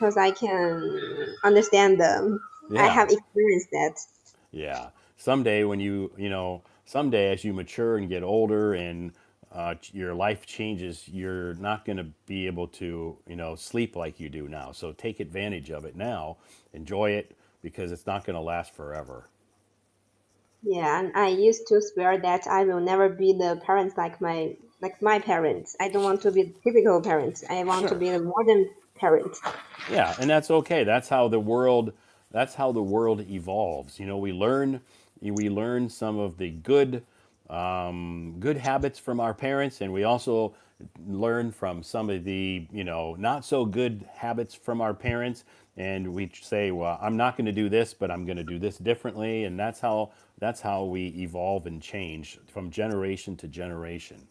because I can understand them. I Yeah. have experienced that. Yeah. Someday when someday as you mature and get older and your life changes, you're not going to be able to, sleep like you do now. So take advantage of it now. Enjoy it because it's not going to last forever. Yeah, and I used to swear that I will never be the parents like my parents. I don't want to be the typical parents. I want to Sure. be the modern parent. Yeah, and that's okay. That's how the world evolves. We learn some of the good habits from our parents, and we also learn from some of the not so good habits from our parents. And we say, well, I'm not going to do this, but I'm going to do this differently, and that's how we evolve and change from generation to generation.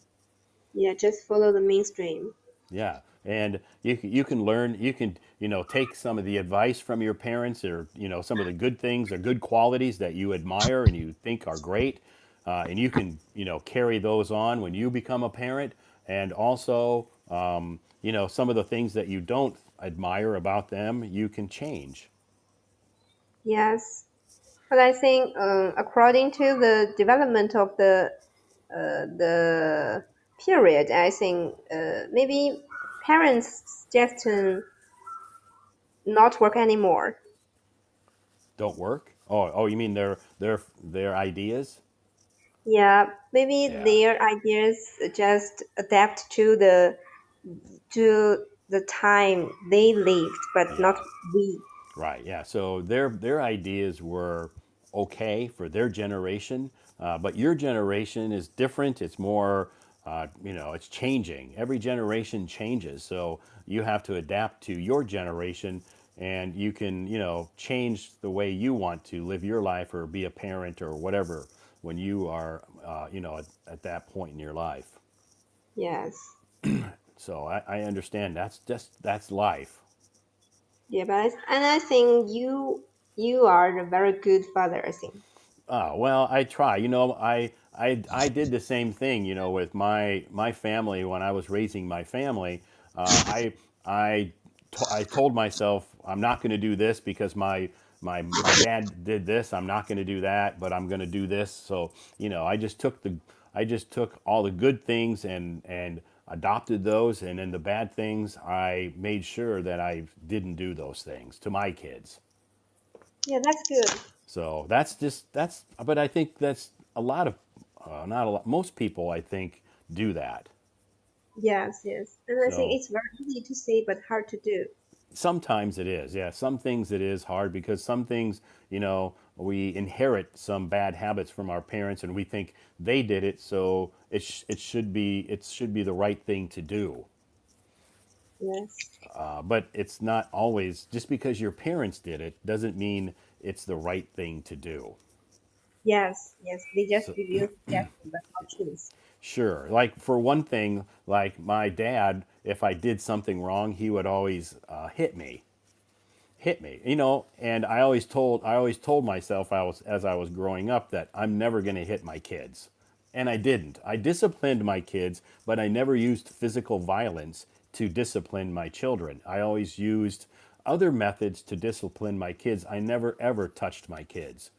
Yeah, just follow the mainstream. Yeah, and you can learn. You can take some of the advice from your parents, or some of the good things or good qualities that you admire and you think are great, and you can carry those on when you become a parent. And also, some of the things that you don't admire about them, you can change. Yes, but I think according to the development of the period, I think maybe parents suggestion not work anymore. Don't work. Oh, you mean their ideas? Yeah, maybe Yeah. their ideas just adapt to the time they lived, but not Yeah. we. Right. Yeah. So their ideas were okay for their generation, but your generation is different. It's more, it's changing. Every generation changes, so you have to adapt to your generation, and you can, change the way you want to live your life or be a parent or whatever when you are, at that point in your life. Yes. So I understand. That's life. Yeah, and I think you are a very good father, I think. Oh, well, I try. I did the same thing, with my family when I was raising my family. I told myself I'm not going to do this because my dad did this. I'm not going to do that, but I'm going to do this. So, I just took all the good things and adopted those, and then the bad things, I made sure that I didn't do those things to my kids. Yeah, that's good. So but I think that's a lot of, not a lot, most people I think do that. Yes, yes. And I think So it's very easy to say but hard to do. sometimes it is, yeah. Some things it is hard because some things, we inherit some bad habits from our parents and we think they did it, so it should be the right thing to do. Yes. But it's not always just because your parents did it doesn't mean it's the right thing to do. Yes, yes. They just So, give you a suggestion but not choose. sure. Like for one thing, like my dad, if I did something wrong, he would always hit me. And I always told myself as I was growing up that I'm never going to hit my kids. And I didn't. I disciplined my kids, but I never used physical violence to discipline my children. I always used other methods to discipline my kids. I never ever touched my kids.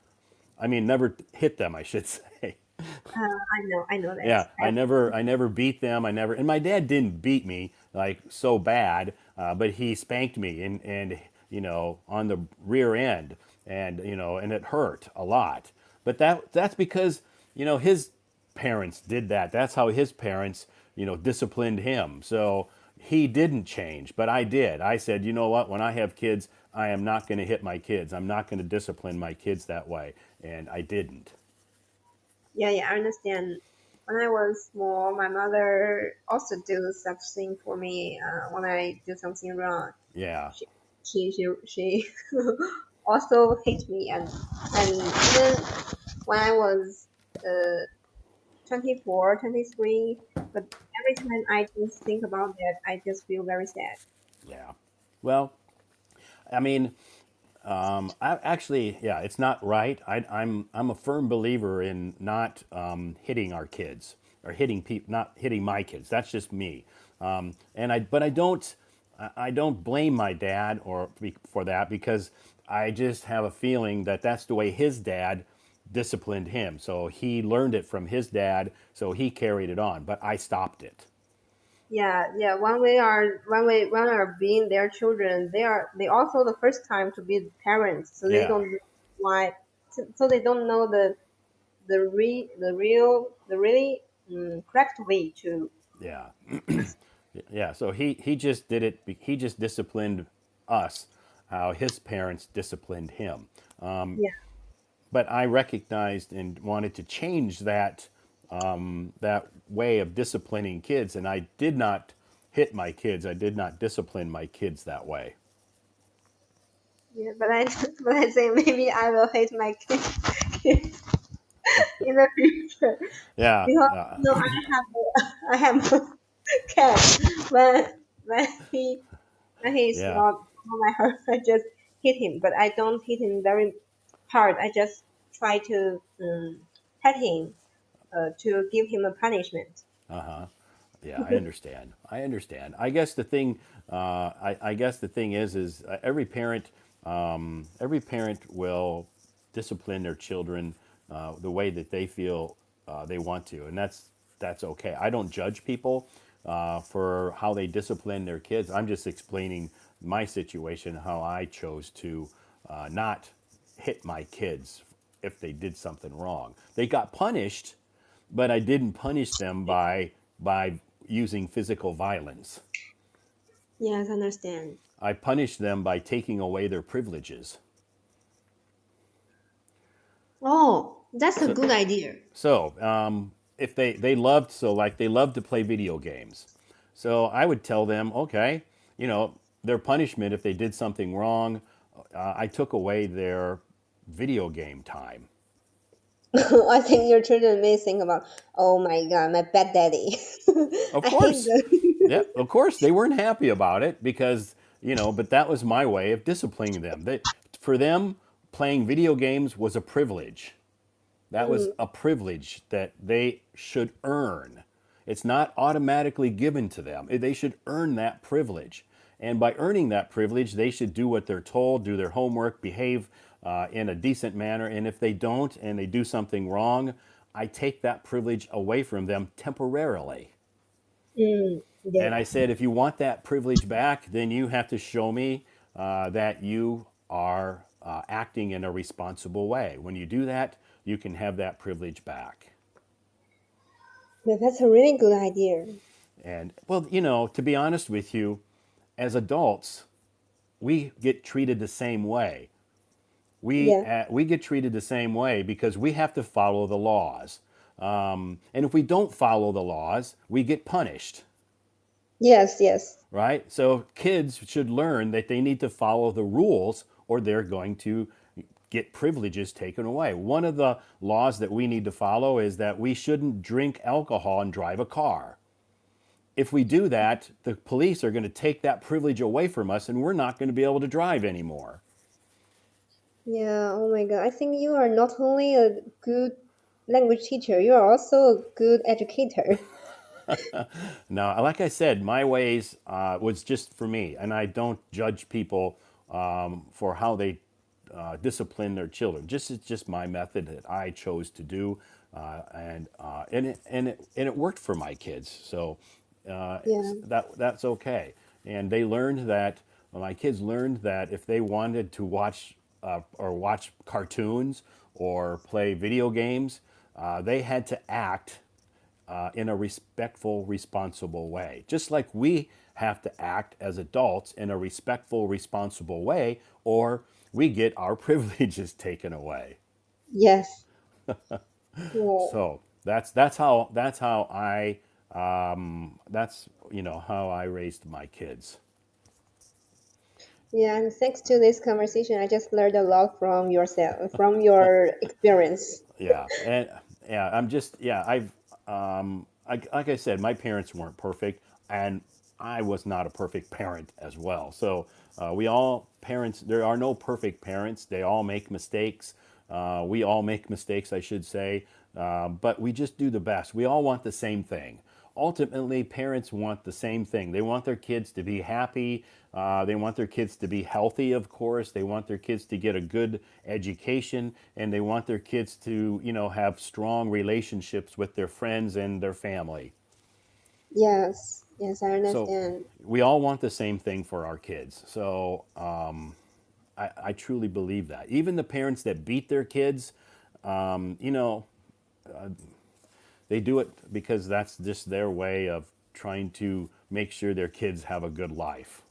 I mean, never hit them, I should say. I know that. Yeah, I never beat them. And my dad didn't beat me like so bad, but he spanked me and on the rear end, and it hurt a lot. But that's because his parents did that. That's how his parents disciplined him. So he didn't change, but I did. I said, you know what? When I have kids, I am not going to hit my kids. I'm not going to discipline my kids that way, and I didn't. Yeah, yeah, I understand. When I was small, my mother also do such thing for me when I do something wrong. Yeah. She also hate me, and even when I was uh, 24, 23. But every time I just think about that, I just feel very sad. Yeah. Well, I mean, I actually, yeah, it's not right. I'm a firm believer in not hitting our kids or hitting people, not hitting my kids. That's just me. But I don't. I don't blame my dad for that because I just have a feeling that that's the way his dad disciplined him. So he learned it from his dad, so he carried it on. But I stopped it. Yeah, yeah. When we are being their children, they also the first time to be parents, so they Yeah, don't know why, so they don't know the really correct way to. yeah, yeah. So he just did it. He just disciplined us how his parents disciplined him. Yeah, But I recognized and wanted to change that way of disciplining kids, and I did not hit my kids. I did not discipline my kids that way. yeah. But I but I think maybe I will hate my kids in the future Yeah, because I have a cat when when he when he's yeah, not on my heart, I just hit him, but I don't hit him very hard. I just try to pet him to give him a punishment. yeah. I understand. I understand. I guess the thing, I guess the thing is every parent will discipline their children the way that they feel they want to, and that's okay. I don't judge people for how they discipline their kids. I'm just explaining my situation, how I chose to not hit my kids if they did something wrong. They got punished, but I didn't punish them by using physical violence. Yes, understand. I punished them by taking away their privileges. Oh, that's a So, good idea. so if they loved like they loved to play video games, so I would tell them, okay, their punishment if they did something wrong, I took away their video game time. I think your children may think about, oh my god, my bad daddy. Of I hate course, them. yeah, of course they weren't happy about it because but that was my way of disciplining them. For them, playing video games was a privilege. That was Mm, a privilege that they should earn. It's not automatically given to them. They should earn that privilege. And by earning that privilege, they should do what they're told, do their homework, behave in a decent manner. And if they don't and they do something wrong, I take that privilege away from them temporarily. And I yeah. said, if you want that privilege back, then you have to show me that you are acting in a responsible way. When you do that, you can have that privilege back. Yeah, that's a really good idea. And, well, to be honest with you, as adults, we get treated the same way. Yeah. We get treated the same way because we have to follow the laws. And if we don't follow the laws, we get punished. Yes, yes. Right? So kids should learn that they need to follow the rules or they're going to get privileges taken away. One of the laws that we need to follow is that we shouldn't drink alcohol and drive a car. If we do that, the police are going to take that privilege away from us and we're not going to be able to drive anymore. Yeah, oh my God. I think you are not only a good language teacher, you are also a good educator. Now, like I said, my ways was just for me, and I don't judge people for how they discipline their children. Just it's just my method that I chose to do, and it worked for my kids. So Yeah. that's okay. And they learned that my kids learned that if they wanted to watch cartoons or play video games, they had to act in a respectful, responsible way. Just like we have to act as adults in a respectful, responsible way, or we get our privileges taken away. Yes. Yeah. So that's how how I raised my kids. Yeah, and thanks to this conversation, I just learned a lot from yourself, from your experience. Yeah, and yeah, I'm just yeah. Like I said, my parents weren't perfect, and I was not a perfect parent as well. So we all parents. There are no perfect parents. They all make mistakes. We all make mistakes, I should say, but we just do the best. We all want the same thing. ultimately parents want the same thing. They want their kids to be happy. They want their kids to be healthy, of course. They want their kids to get a good education, and they want their kids to, have strong relationships with their friends and their family. Yes, yes, I So understand. we all want the same thing for our kids. So I truly believe that. Even the parents that beat their kids, um, you know, they do it because that's just their way of trying to make sure their kids have a good life.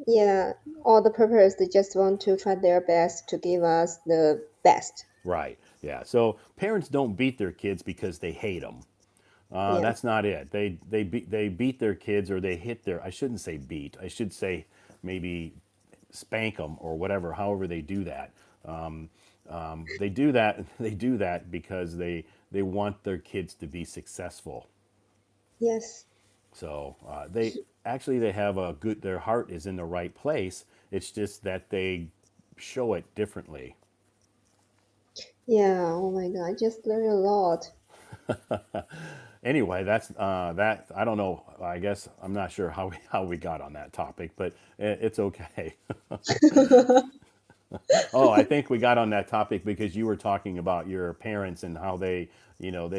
Yeah, all the purpose they just want to try their best to give us the best. Right. Yeah. So parents don't beat their kids because they hate them. Yes, That's not it. They beat their kids, or they hit their. I shouldn't say beat. I should say maybe spank them or whatever. However they do that. They do that. They do that because they want their kids to be successful. yes, So they actually they have a good. Their heart is in the right place. It's just that they show it differently. yeah. Oh my God, I just learned a lot. Anyway, that's that. I don't know. I guess I'm not sure how we got on that topic, but it's okay. Oh, I think we got on that topic because you were talking about your parents and how they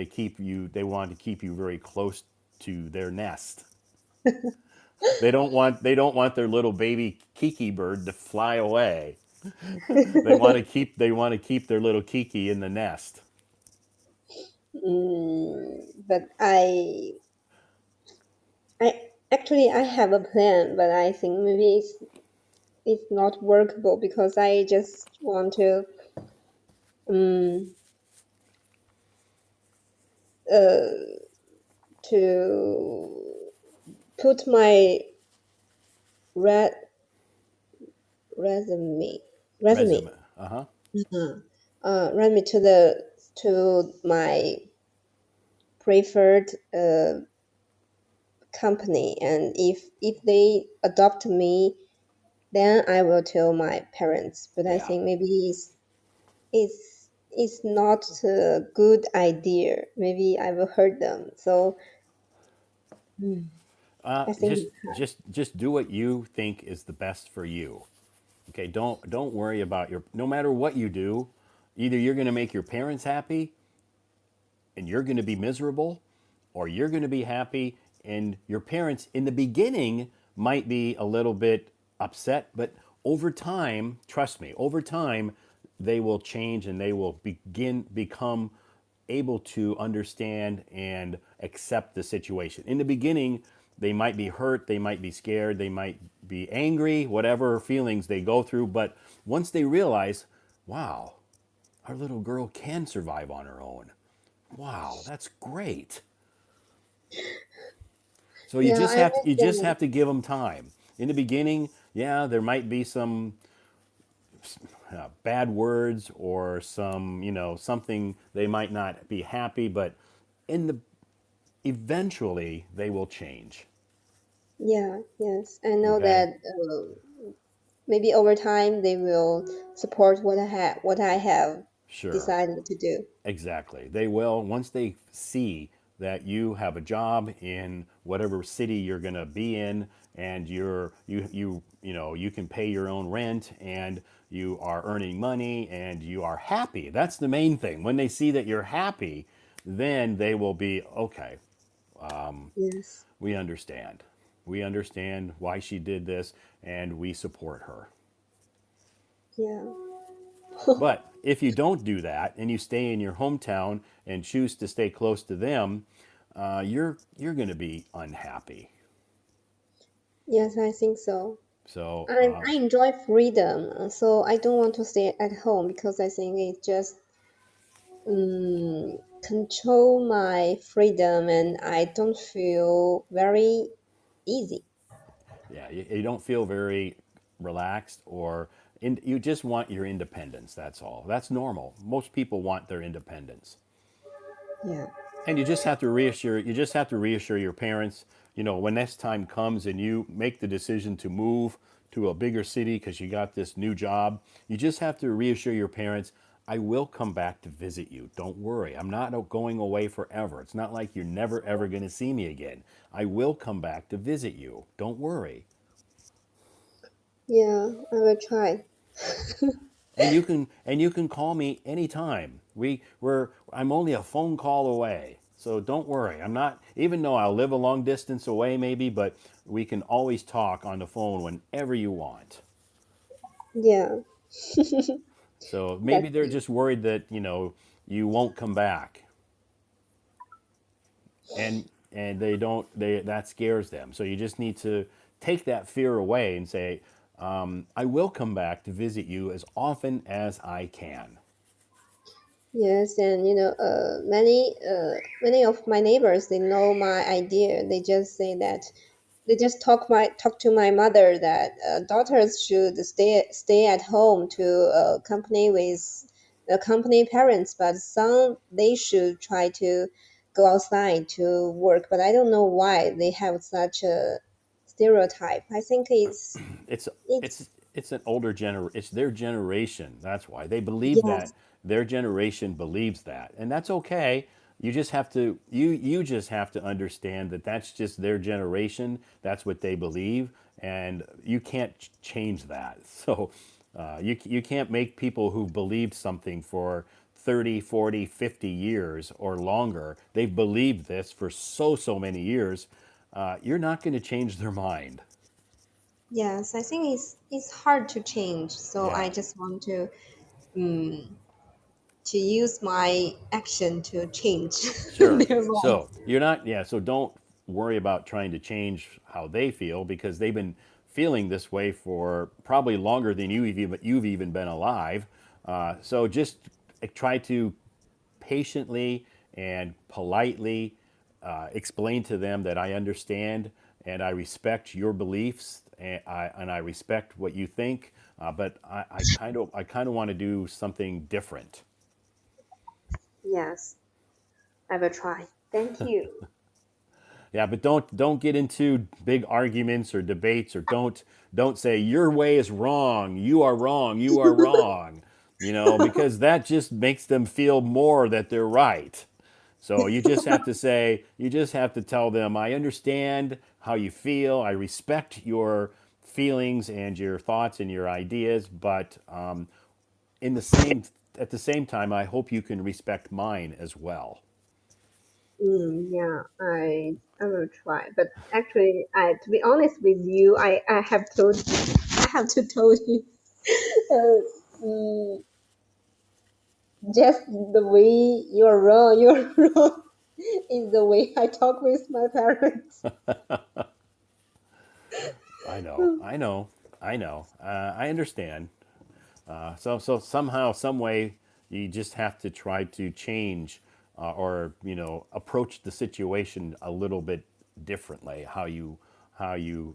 keep you. They want to keep you very close to their nest. They don't want their little baby Kiki bird to fly away. They want to keep their little Kiki in the nest. But I actually I have a plan, but I think maybe it's not workable because I just want um to put my re- resume resume Resume. Uh huh. resume to my preferred company, and if they adopt me, then I will tell my parents. But I Yeah. think maybe it's not a good idea. Maybe I will hurt them. So I think Just do what you think is the best for you. Okay. Don't worry about your. No matter what you do, either you're going to make your parents happy and you're going to be miserable, or you're going to be happy and your parents in the beginning might be a little bit upset, but over time, trust me, over time they will change and they will become able to understand and accept the situation. In the beginning, they might be hurt, they might be scared, they might be angry, whatever feelings they go through, but once they realize, wow, our little girl can survive on her own. Wow, that's great. So you yeah, just I have to you just understand. have to give them time. In the beginning, yeah, there might be some bad words or some, something they might not be happy, but in the eventually they will change. Yeah, yes, I know Okay? that maybe over time they will support what I have Sure. decided to do. Exactly. They will once they see that you have a job in whatever city you're going to be in, and you can pay your own rent, and you are earning money and you are happy. That's the main thing. When they see that you're happy, then they will be okay. Yes, We understand. We understand why she did this, and we support her. yeah, But if you don't do that and you stay in your hometown and choose to stay close to them, you're going to be unhappy. yes, I think so. So I enjoy freedom, so I don't want to stay at home because I think it just control my freedom, and I don't feel very easy. yeah, you don't feel very relaxed, you just want your independence. That's all. That's normal. Most people want their independence. Yeah, And you just have to reassure your parents, when next time comes and you make the decision to move to a bigger city because you got this new job, you just have to reassure your parents, I will come back to visit you. Don't worry. I'm not going away forever. It's not like you're never ever going to see me again. I will come back to visit you. Don't worry. Yeah, I will try. And you can call me anytime. I'm only a phone call away. So don't worry. I'm not even though I'll live a long distance away maybe, but we can always talk on the phone whenever you want. Yeah, So maybe that's they're just worried that, you won't come back. And they don't they that scares them. So you just need to take that fear away and say, I will come back to visit you as often as I can. yes, and many of my neighbors they know my idea. They just say that they just talk to my mother that daughters should stay at home to accompany parents, but some they should try to go outside to work. But I don't know why they have such a stereotype. I think it's it's it's an older it's their generation. That's why they believe that. yes, Their generation believes that, and that's okay. You just have to understand that that's just their generation. That's what they believe, and you can't change that. So you can't make people who've believed something for 30, 40, 50 years or longer. They've believed this for so many years. You're not going to change their mind. yes. I think it's hard to change. So I Yeah. just want to use my action to change Sure. their So minds. you're not, yeah. So don't worry about trying to change how they feel because they've been feeling this way for probably longer than you've even been alive. So just try to patiently and politely explain to them that I understand and I respect your beliefs and I respect what you think, but I kind of want to do something different. Yes, I will try. Thank you. Yeah, but don't get into big arguments or debates, or don't say your way is wrong, you are wrong, you are wrong, because that just makes them feel more that they're right. So you just have to tell them, I understand how you feel, I respect your feelings and your thoughts and your ideas, but in the same at the same time, I hope you can respect mine as well. Yeah, I will try. But actually, to be honest with you, I have to told you, mm, just the way you're wrong. You're wrong is the way I talk with my parents. I know, I know, I know. I understand. So somehow, some way, you just have to try to change or approach the situation a little bit differently. How you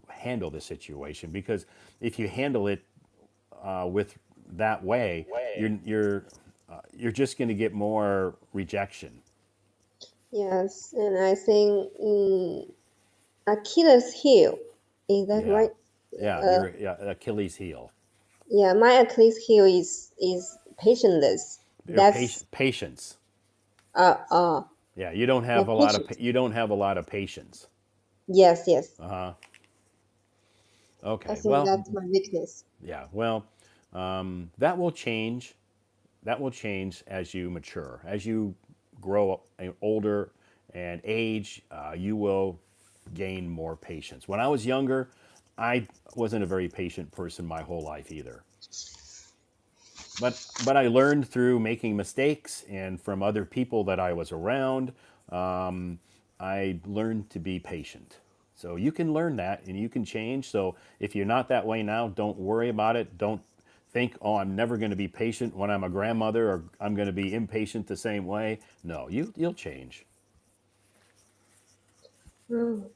handle the situation, because if you handle it with that way, you're just going to get more rejection. Yes, and I think Achilles heel. Is that Yeah, right? yeah. Uh, Your Achilles heel. yeah, my Achilles heel is patientless. Your That's patience. uh uh Yeah, you don't my have a lot of patience. you don't have a lot of patience. Yes, yes. I Okay, think well, that's my weakness. yeah, well, that will change. That will change as you mature, as you grow older and age. You will gain more patience. When I was younger, I wasn't a very patient person my whole life either. But I learned through making mistakes and from other people that I was around. I learned to be patient. So you can learn that and you can change. So if you're not that way now, don't worry about it. Don't think, oh, I'm never going to be patient when I'm a grandmother, or I'm going to be impatient the same way. No, you'll change. Oh,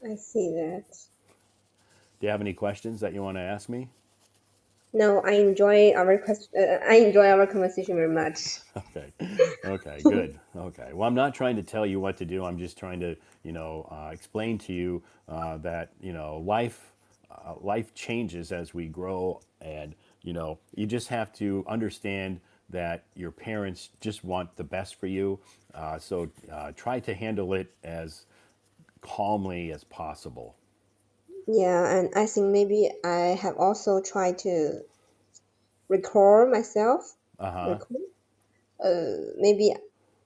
I see that. Do you have any questions that you want to ask me? No, I enjoy our I enjoy our conversation very much. Okay. Okay, good. Okay. Well, I'm not trying to tell you what to do. I'm just trying to, explain to you that, life changes as we grow, and you just have to understand. that your parents just want the best for you. So try to handle it as calmly as possible. Yeah, and I think maybe I have also tried to record myself. Uh huh. Record. Maybe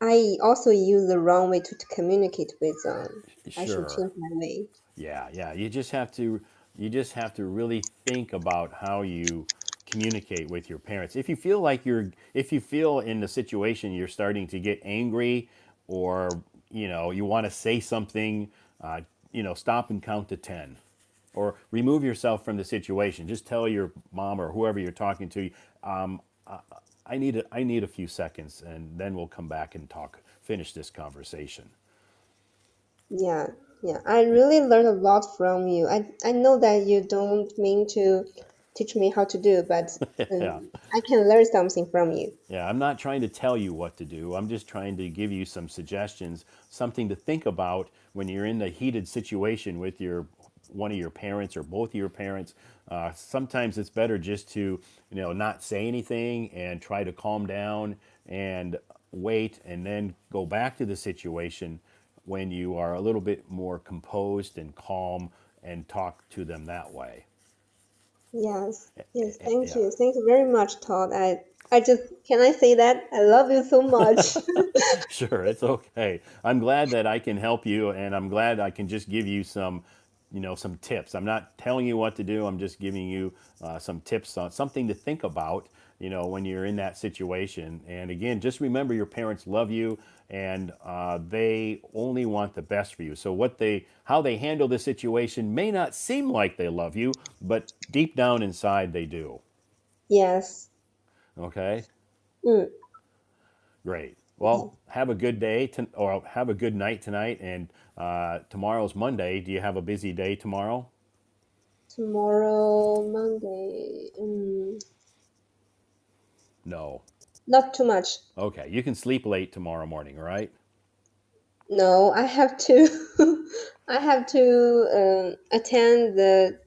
I also use the wrong way to communicate with them. I should Sure. change my way. Yeah, yeah. You just have to really think about how you communicate with your parents. If you feel in the situation you're starting to get angry, or you want to say something, uh, stop and count to 10, or remove yourself from the situation. Just tell your mom or whoever you're talking to, um, I need a few seconds, and then we'll come back and finish this conversation. Yeah, yeah. I really learned a lot from you. I know that you don't mean to teach me how to do, but Yeah. I can learn something from you. Yeah, I'm not trying to tell you what to do. I'm just trying to give you some suggestions, something to think about when you're in a heated situation with your one of your parents or both of your parents. Sometimes it's better just to not say anything and try to calm down and wait, and then go back to the situation when you are a little bit more composed and calm, and talk to them that way. Yes, yes. Thank Yeah. you. Thank you very much, Todd. I just can I say that I love you so much. Sure, it's okay. I'm glad that I can help you, and I'm glad I can just give you some tips. I'm not telling you what to do. I'm just giving you some tips on something to think about, when you're in that situation. And again, just remember your parents love you, and they only want the best for you. So how they handle the situation may not seem like they love you, but deep down inside they do. Yes. Okay? Mm, Great. okay. Well, have a good day or have a good night tonight. And tomorrow's Monday. Do you have a busy day tomorrow? Tomorrow, Monday. No. Not too much. Okay. You can sleep late tomorrow morning, all right? No, I have to. I have to attend the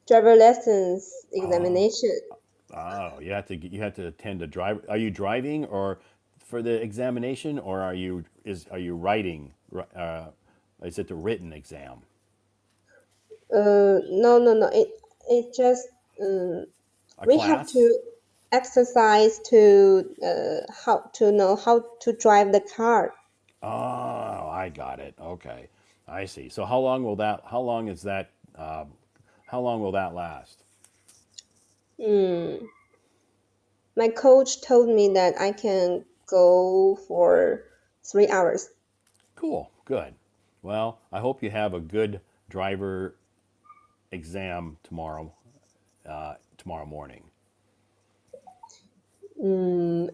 driver lessons Oh, examination. oh, you have to attend a drive. Are you driving or for the examination, or are you writing? Is it the written exam? No, no, no. It just um, A we have class? to exercise to how to know how to drive the car. Oh, I got it. Okay, I see. So how long will that? How long is that? How long will that last? Mm. My coach told me that I can go for 3 hours. Cool. Good. Well, I hope you have a good driver exam tomorrow morning.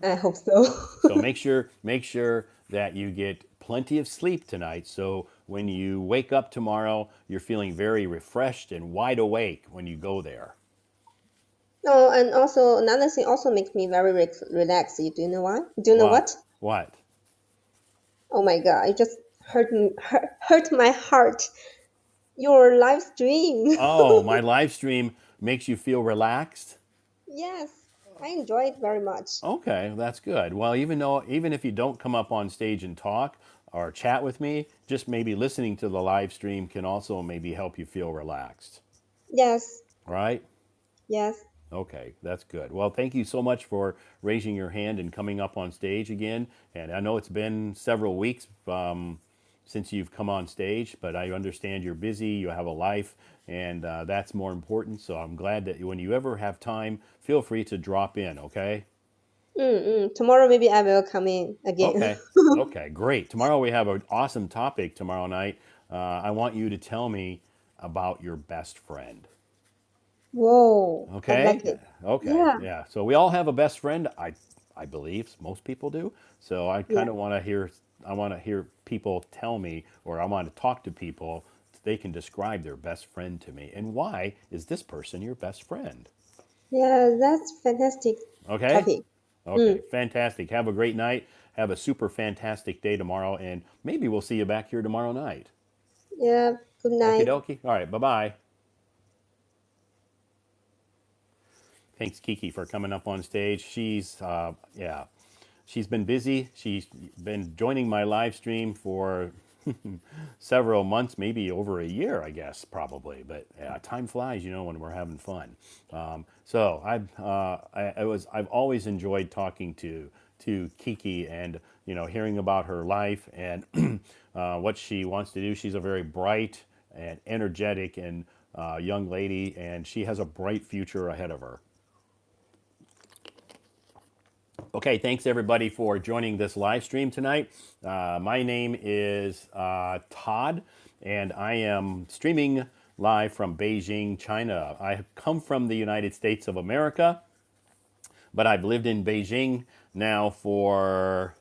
I hope so. So make sure that you get plenty of sleep tonight. So when you wake up tomorrow, you're feeling very refreshed and wide awake when you go there. No, and also another thing also makes me very relaxed. Do you know why? Do you know What? what? What? Oh my god! It just hurt my heart. Your live stream. Oh, my live stream makes you feel relaxed. Yes, I enjoy it very much. Okay, that's good. Well, even if you don't come up on stage and talk or chat with me, just maybe listening to the live stream can also maybe help you feel relaxed. Yes, Right? yes. Okay, that's good. Well, thank you so much for raising your hand and coming up on stage again. And I know it's been several weeks since you've come on stage, but I understand you're busy, you have a life, and that's more important. So I'm glad that when you ever have time, feel free to drop in, okay? Tomorrow maybe I will come in again. Okay. Okay, great. Tomorrow we have an awesome topic tomorrow night. I want you to tell me about your best friend. Whoa, I like Okay? it. Okay. Yeah, Yeah. So we all have a best friend. I believe most people do. So I yeah, kind of want to hear people tell me, or I want to talk to people so they can describe their best friend to me. And why is this person your best friend? yeah. That's fantastic Okay? topic. Okay. Mm, Fantastic. Have a great night. Have a super fantastic day tomorrow, and maybe we'll see you back here tomorrow night. yeah. Good Okie night. dokie. All right. Bye bye. Thanks, Kiki, for coming up on stage. Yeah, she's been busy. She's been joining my live stream for several months, maybe over a year, I guess, probably. But yeah, time flies, when we're having fun. So I've always enjoyed talking to Kiki and hearing about her life and what she wants to do. She's a very bright and energetic and young lady, and she has a bright future ahead of her. Okay, thanks everybody for joining this live stream tonight. My name is Todd, and I am streaming live from Beijing, China. I have come from the United States of America, but I've lived in Beijing now for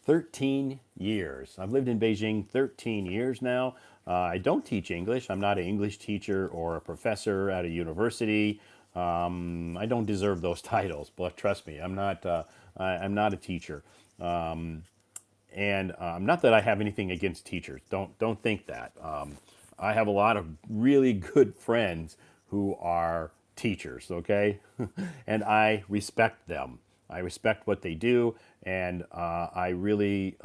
13 years. I've lived in Beijing 13 years now. I don't teach English. I'm not an English teacher or a professor at a university. I don't deserve those titles, but trust me, I'm not a teacher. And not that I have anything against teachers. Don't think that. I have a lot of really good friends who are teachers. Okay, and I respect them. I respect what they do, and I really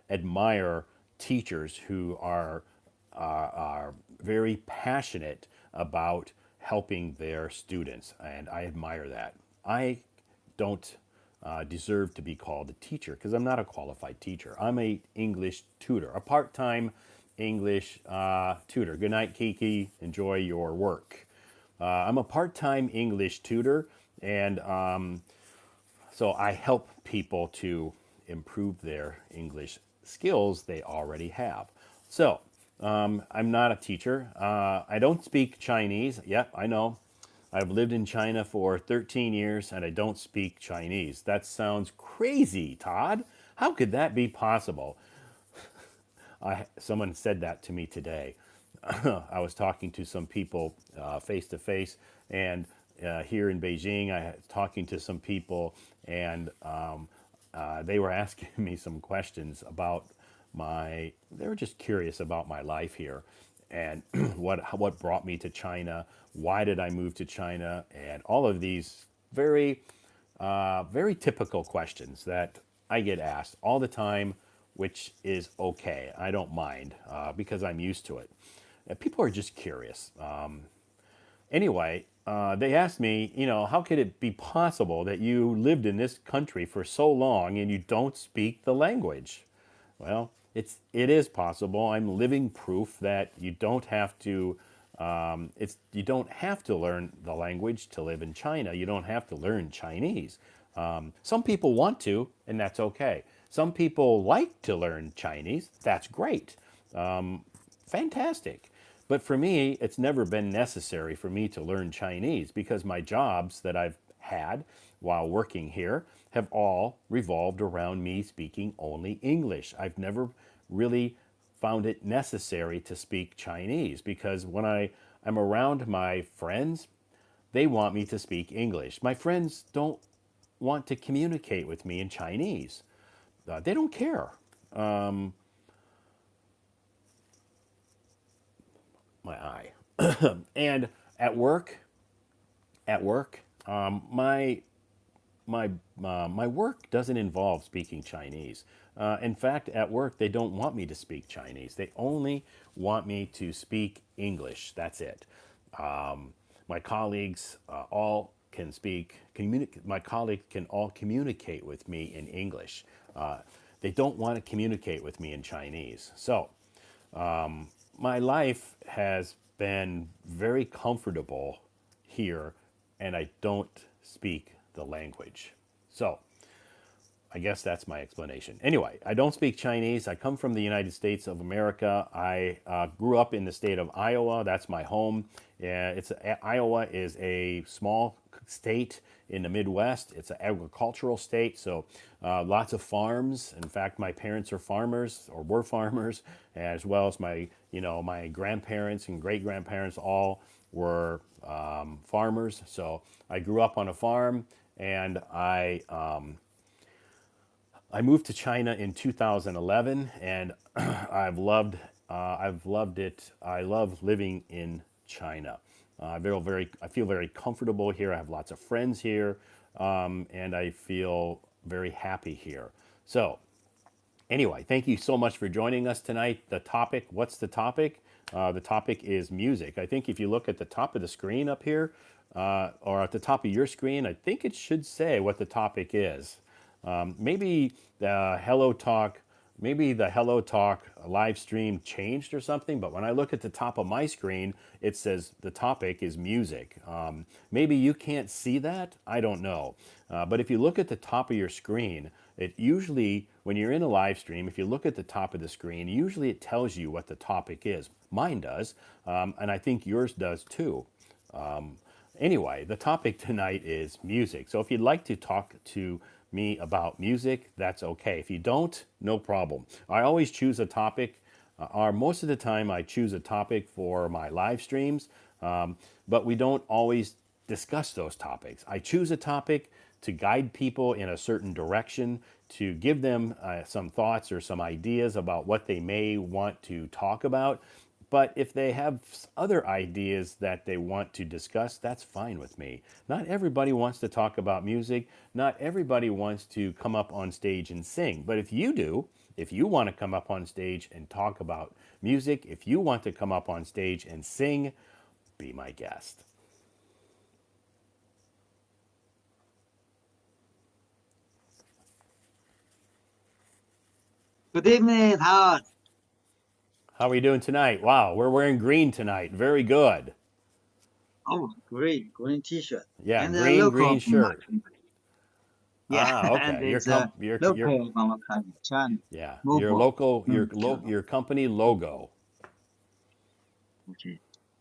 admire teachers who are very passionate about helping their students, and I admire that. I don't deserve to be called a teacher because I'm not a qualified teacher. I'm a English tutor, a part-time English tutor. Good night, Kiki. Enjoy your work. I'm a part-time English tutor, and so I help people to improve their English skills they already have. So I'm not a teacher. I don't speak Chinese. Yep, I know. I've lived in China for 13 years and I don't speak Chinese. That sounds crazy, Todd. How could that be possible? Someone said that to me today. I was talking to some people face to face, and here in Beijing, I was talking to some people, and they were asking me some questions about my. They were just curious about my life here, and what brought me to China. Why did I move to China? And all of these very typical questions that I get asked all the time, which is okay. I don't mind because I'm used to it. People are just curious. Anyway, they asked me, how could it be possible that you lived in this country for so long and you don't speak the language? Well, it is possible. I'm living proof that you don't have to. You don't have to learn the language to live in China. You don't have to learn Chinese. Some people want to, and that's okay. Some people like to learn Chinese. That's great. Fantastic. But for me, it's never been necessary for me to learn Chinese because my jobs that I've had while working here have all revolved around me speaking only English. I've never really found it necessary to speak Chinese because when I'm around my friends, they want me to speak English. My friends don't want to communicate with me in Chinese. They don't care. My eye. And at work, at work, my my work doesn't involve speaking Chinese. In fact, at work, they don't want me to speak Chinese. They only want me to speak English. That's it. My colleagues all can speak. My colleagues can all communicate with me in English. They don't want to communicate with me in Chinese. So my life has been very comfortable here, and I don't speak the language. So I guess that's my explanation. Anyway, I don't speak Chinese. I come from the United States of America. I grew up in the state of Iowa. That's my home. Iowa is a small state in the Midwest. It's an agricultural state, so lots of farms. In fact, my parents are farmers or were farmers, as well as my grandparents and great grandparents all were farmers. So I grew up on a farm, and I moved to China in 2011, and I've loved it. I love living in China. I feel very comfortable here. I have lots of friends here, and I feel very happy here. So, anyway, thank you so much for joining us tonight. The topic, what's the topic? The topic is music. I think if you look at the top of the screen up here, or at the top of your screen, I think it should say what the topic is. Maybe the Hello Talk, maybe the Hello Talk live stream changed or something, but when I look at the top of my screen, it says the topic is music. Maybe you can't see that. I don't know. But if you look at the top of your screen, it usually, when you're in a live stream, if you look at the top of the screen, usually it tells you what the topic is. Mine does, and I think yours does too. Anyway, the topic tonight is music. So if you'd like to talk to me about music, that's okay. If you don't, no problem. I always choose a topic, or most of the time I choose a topic for my live streams, but we don't always discuss those topics. I choose a topic to guide people in a certain direction, to give them some thoughts or some ideas about what they may want to talk about. But if they have other ideas that they want to discuss, that's fine with me. Not everybody wants to talk about music. Not everybody wants to come up on stage and sing. But if you do, if you want to come up on stage and talk about music, if you want to come up on stage and sing, be my guest. Good evening, Todd. How are we doing tonight? Wow, we're wearing green tonight. Very good. Oh, great, green T-shirt Yeah, and a green, logo green of my shirt. company. Yeah, Ah, and okay. it's a Your logo of our company, China yeah, Mobile channel. your company logo. Okay.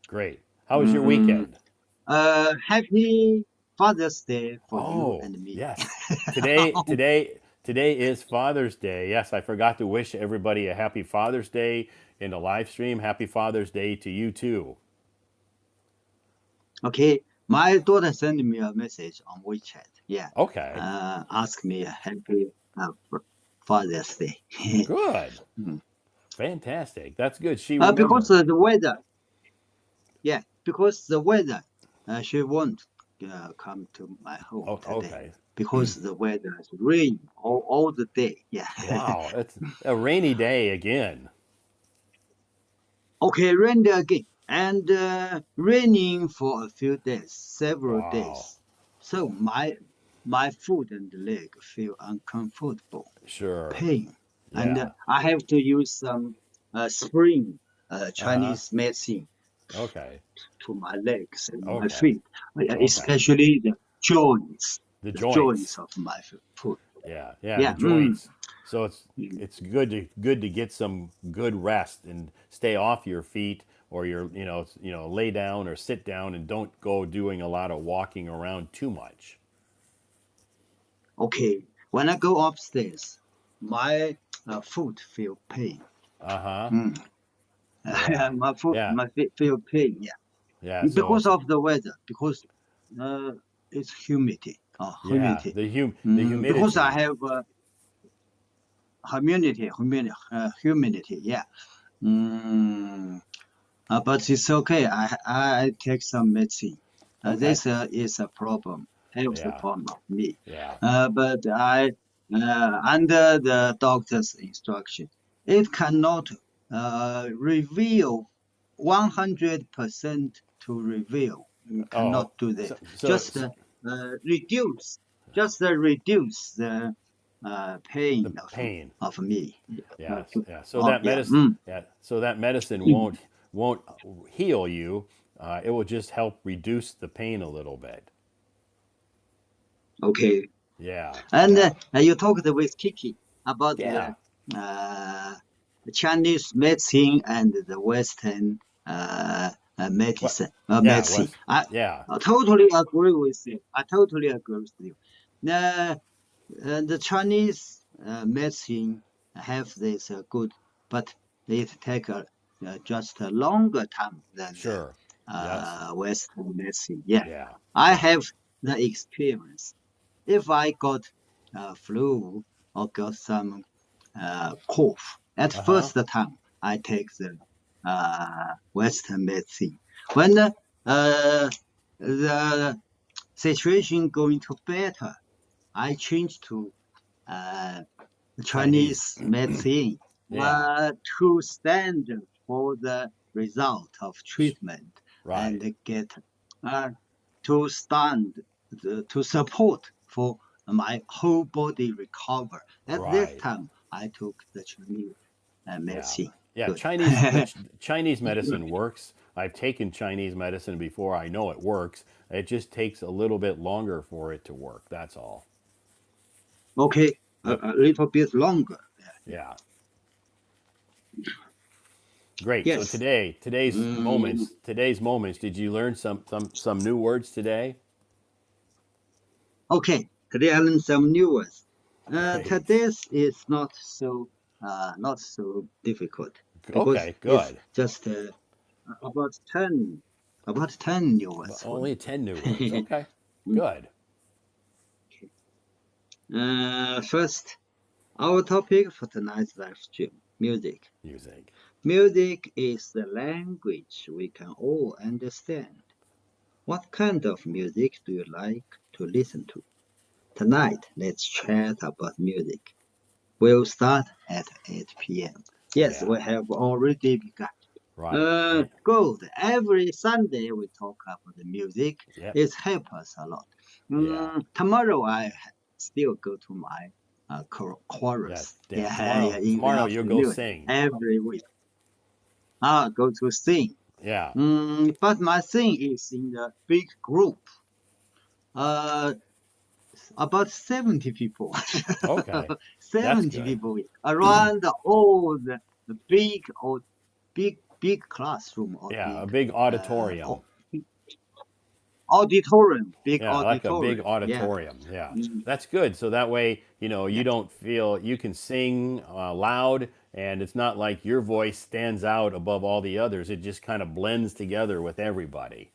Great. How was your Mm, weekend? Happy Father's Day for you Oh, and me. yes. Today is Father's Day. Yes, I forgot to wish everybody a happy Father's Day in the live stream. Happy Father's Day to you too. Okay, my daughter sent me a message on WeChat. Yeah, Okay. ask me a happy Father's Day. Good. Mm. Fantastic. That's good. She Because remembered. of the weather. Yeah, because the weather, she won't come to my home Oh, today okay. because the weather is rain all the day. Yeah. Wow, it's a rainy day again. Okay, rain again and raining for a few days, several Wow. days. So my foot and leg feel uncomfortable, Sure. pain, and Yeah. I have to use some spring Uh-huh. Chinese medicine Okay. to my legs and my Okay. feet, Okay. especially The the joints joints. of my foot. Yeah. Yeah, the Yeah. joints. So Mm. it's good to get some good rest and stay off your feet or lay down or sit down and don't go doing a lot of walking around too much. Okay. When I go upstairs, my foot feel pain. Uh-huh. Mm. Yeah. Yeah. My feet feel pain. Yeah, Yeah, so because it's of the weather. Because uh, it's humidity. yeah, Humidity. the Because I humidity. have humidity. Yeah. Mm, but it's okay. I take some medicine. Okay. This is a problem, health Yeah. problem of me. Yeah. But under the doctor's instruction, it cannot reveal 100% to reveal. You cannot Oh, do so that. so, Just so reduce, reduce the the pain pain. of me. Yes, To, yeah. oh yeah. So that medicine won't heal you. It will just help reduce the pain a little bit. Okay. Yeah, And yeah, you talked with Kiki about yeah. uh, the Chinese medicine and the Western What? Yeah, medicine. was yeah. I totally agree with you. I totally agree with you. Uh, the Chinese medicine have this good, but it take just a longer time than the Sure. Yes. Western medicine. Yeah, Yeah. I Yeah. have the experience. If I got flu or got some cough, at Uh huh. first time I take the Western medicine. When Uh, the situation going to better. I changed to uh, Chinese. Chinese medicine Yeah. to stand for the result of treatment Right. and get uh, to stand to support for my whole body recover. At this Right. time, I took the Chinese Yeah. medicine. Yeah. Good. Chinese medicine works. I've taken Chinese medicine before. I know it works. It just takes a little bit longer for it to work. That's all. Okay, Yep. a little bit longer. Yeah. Yeah. Great. So Yes. Mm, today's moments, did you learn some new words today? okay, today I learned some new words. Great. Today's is not so difficult because Okay, it's good. just about 10 about 10 new But words for only me. 10 new words. Okay. Good. First, our topic for tonight's live stream: music. Music. Music is the language we can all understand. What kind of music do you like to listen to? Tonight, let's chat about music. We'll start at 8 p.m. Yes, Yeah. we have already begun. Right. Good. Every Sunday we talk about the music. Yep. It helps us a lot. Yeah. Tomorrow I still go to my Yeah. chorus. Yeah. Yeah, yeah, in the Tomorrow you'll go afternoon sing. every week. I go to sing. Yeah. But my sing is in the big group. Uh, about 70 people. Okay. That's 70 good. people around all the big or big classroom or Yeah. A big big auditorium. uh, auditorium, big Yeah, like a big auditorium. Yeah. auditorium. Yeah, Mm, that's good. So that way, you yeah. don't feel you can sing loud, and it's not like your voice stands out above all the others. It just kind of blends together with everybody.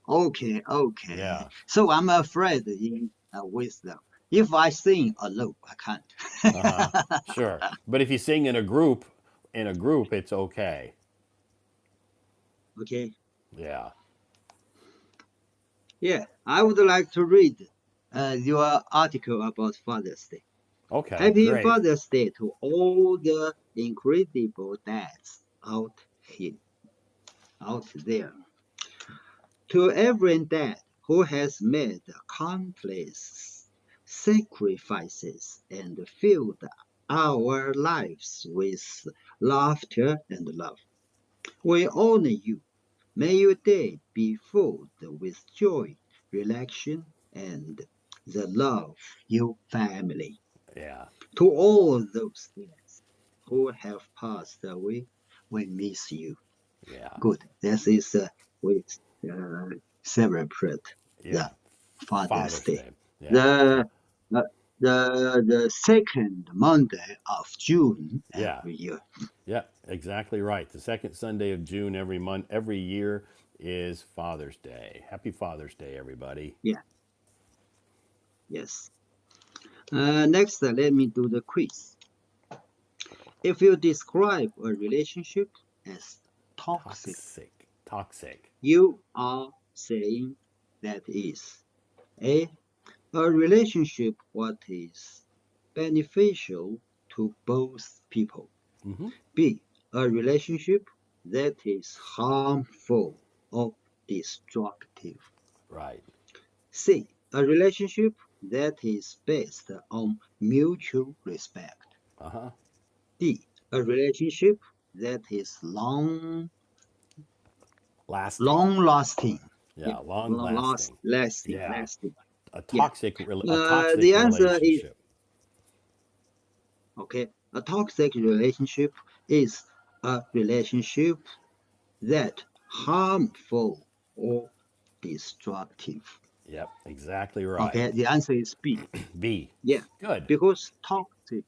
Okay, okay. Yeah. So I'm afraid in wisdom. If I sing alone, I Uh huh. can't. Sure. But if you sing in a group, it's okay. Okay. Yeah. Yeah, I would like to read your article about Father's Day. Okay. Happy Great. Father's Day to all the incredible dads out there. To every dad who has made countless sacrifices and filled our lives with laughter and love. We honor you. May your day be filled with joy, relaxation, and the love your family. Yeah. To all those dads who have passed away, we miss you. Yeah. Good. This is we uh, celebrate Yeah. the Father's Father's Day. Day. Yeah. The uh, the second Monday of June Yeah. every year. Yeah. Exactly right. The second Sunday of June every month, every year is Father's Day. Happy Father's Day, everybody. Yeah. Yes. Next, let me do the quiz. If you describe a relationship as toxic, Toxic. Toxic. you are saying that is A. A relationship what is beneficial to both people. Hmm. B. A relationship that is harmful or destructive. Right. C. A relationship that is based on mutual respect. Uh huh. D. A relationship that is Lasting. long lasting. Yeah, Yeah. Long lasting. Yeah. lasting. A Yeah. a toxic The answer is relationship. okay. A toxic relationship is a relationship that harmful or destructive. Yep. Exactly right. Okay, the answer is B. B. Yeah, Good. because toxic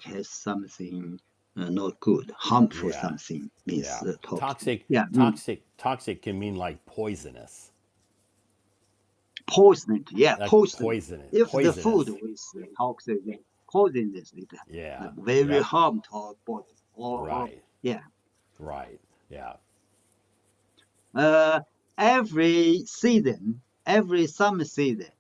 has something not good, harmful Yeah. something means Yeah. toxic. Toxic. Yeah, Toxic can mean like poisonous. poisoned. Yeah, Like poisoned. poisonous. If the food Poisonous. is toxic, then poisonous, it Yeah. very Yep. harm to our body. Or Right. yeah, Right. Yeah. Uh, every summer season,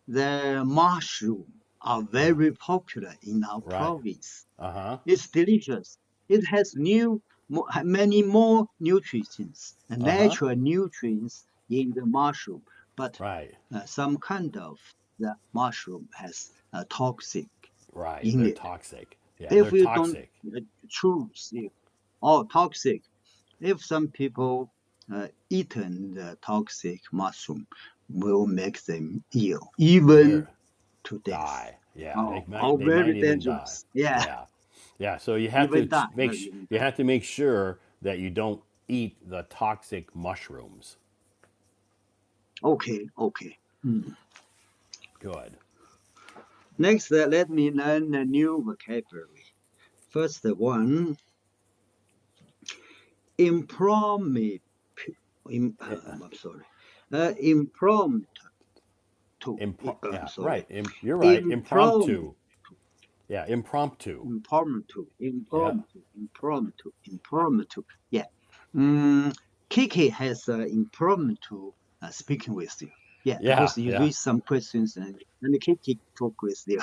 the mushroom are very popular in our Right. province. Uh huh. It's delicious. It has many more nutrients, Uh huh. natural nutrients in the mushroom, but Right. some kind of the mushroom has toxic Right. in They're it. toxic. Yeah, they're If you don't toxic. choose it, or toxic, if some people eaten the toxic mushroom, will make them ill, even They're to death. die. Yeah, Oh, oh, they might very even die. dangerous. Yeah, Yeah. Yeah, so you have to even die. make Even you die. have to make sure that you don't eat the toxic mushrooms. Okay, okay. Hmm. Good. Next, let me learn a new vocabulary. First one, impromptu. Yeah. I'm sorry. Impromptu. I'm Yeah, sorry. right. You're right. Impromptu. Impromptu. Yeah, impromptu. Yeah. Impromptu. Yeah. Mm, Kiki has impromptu speaking with you. Yeah, Yeah, because you yeah. read some questions and Kiki talk with you.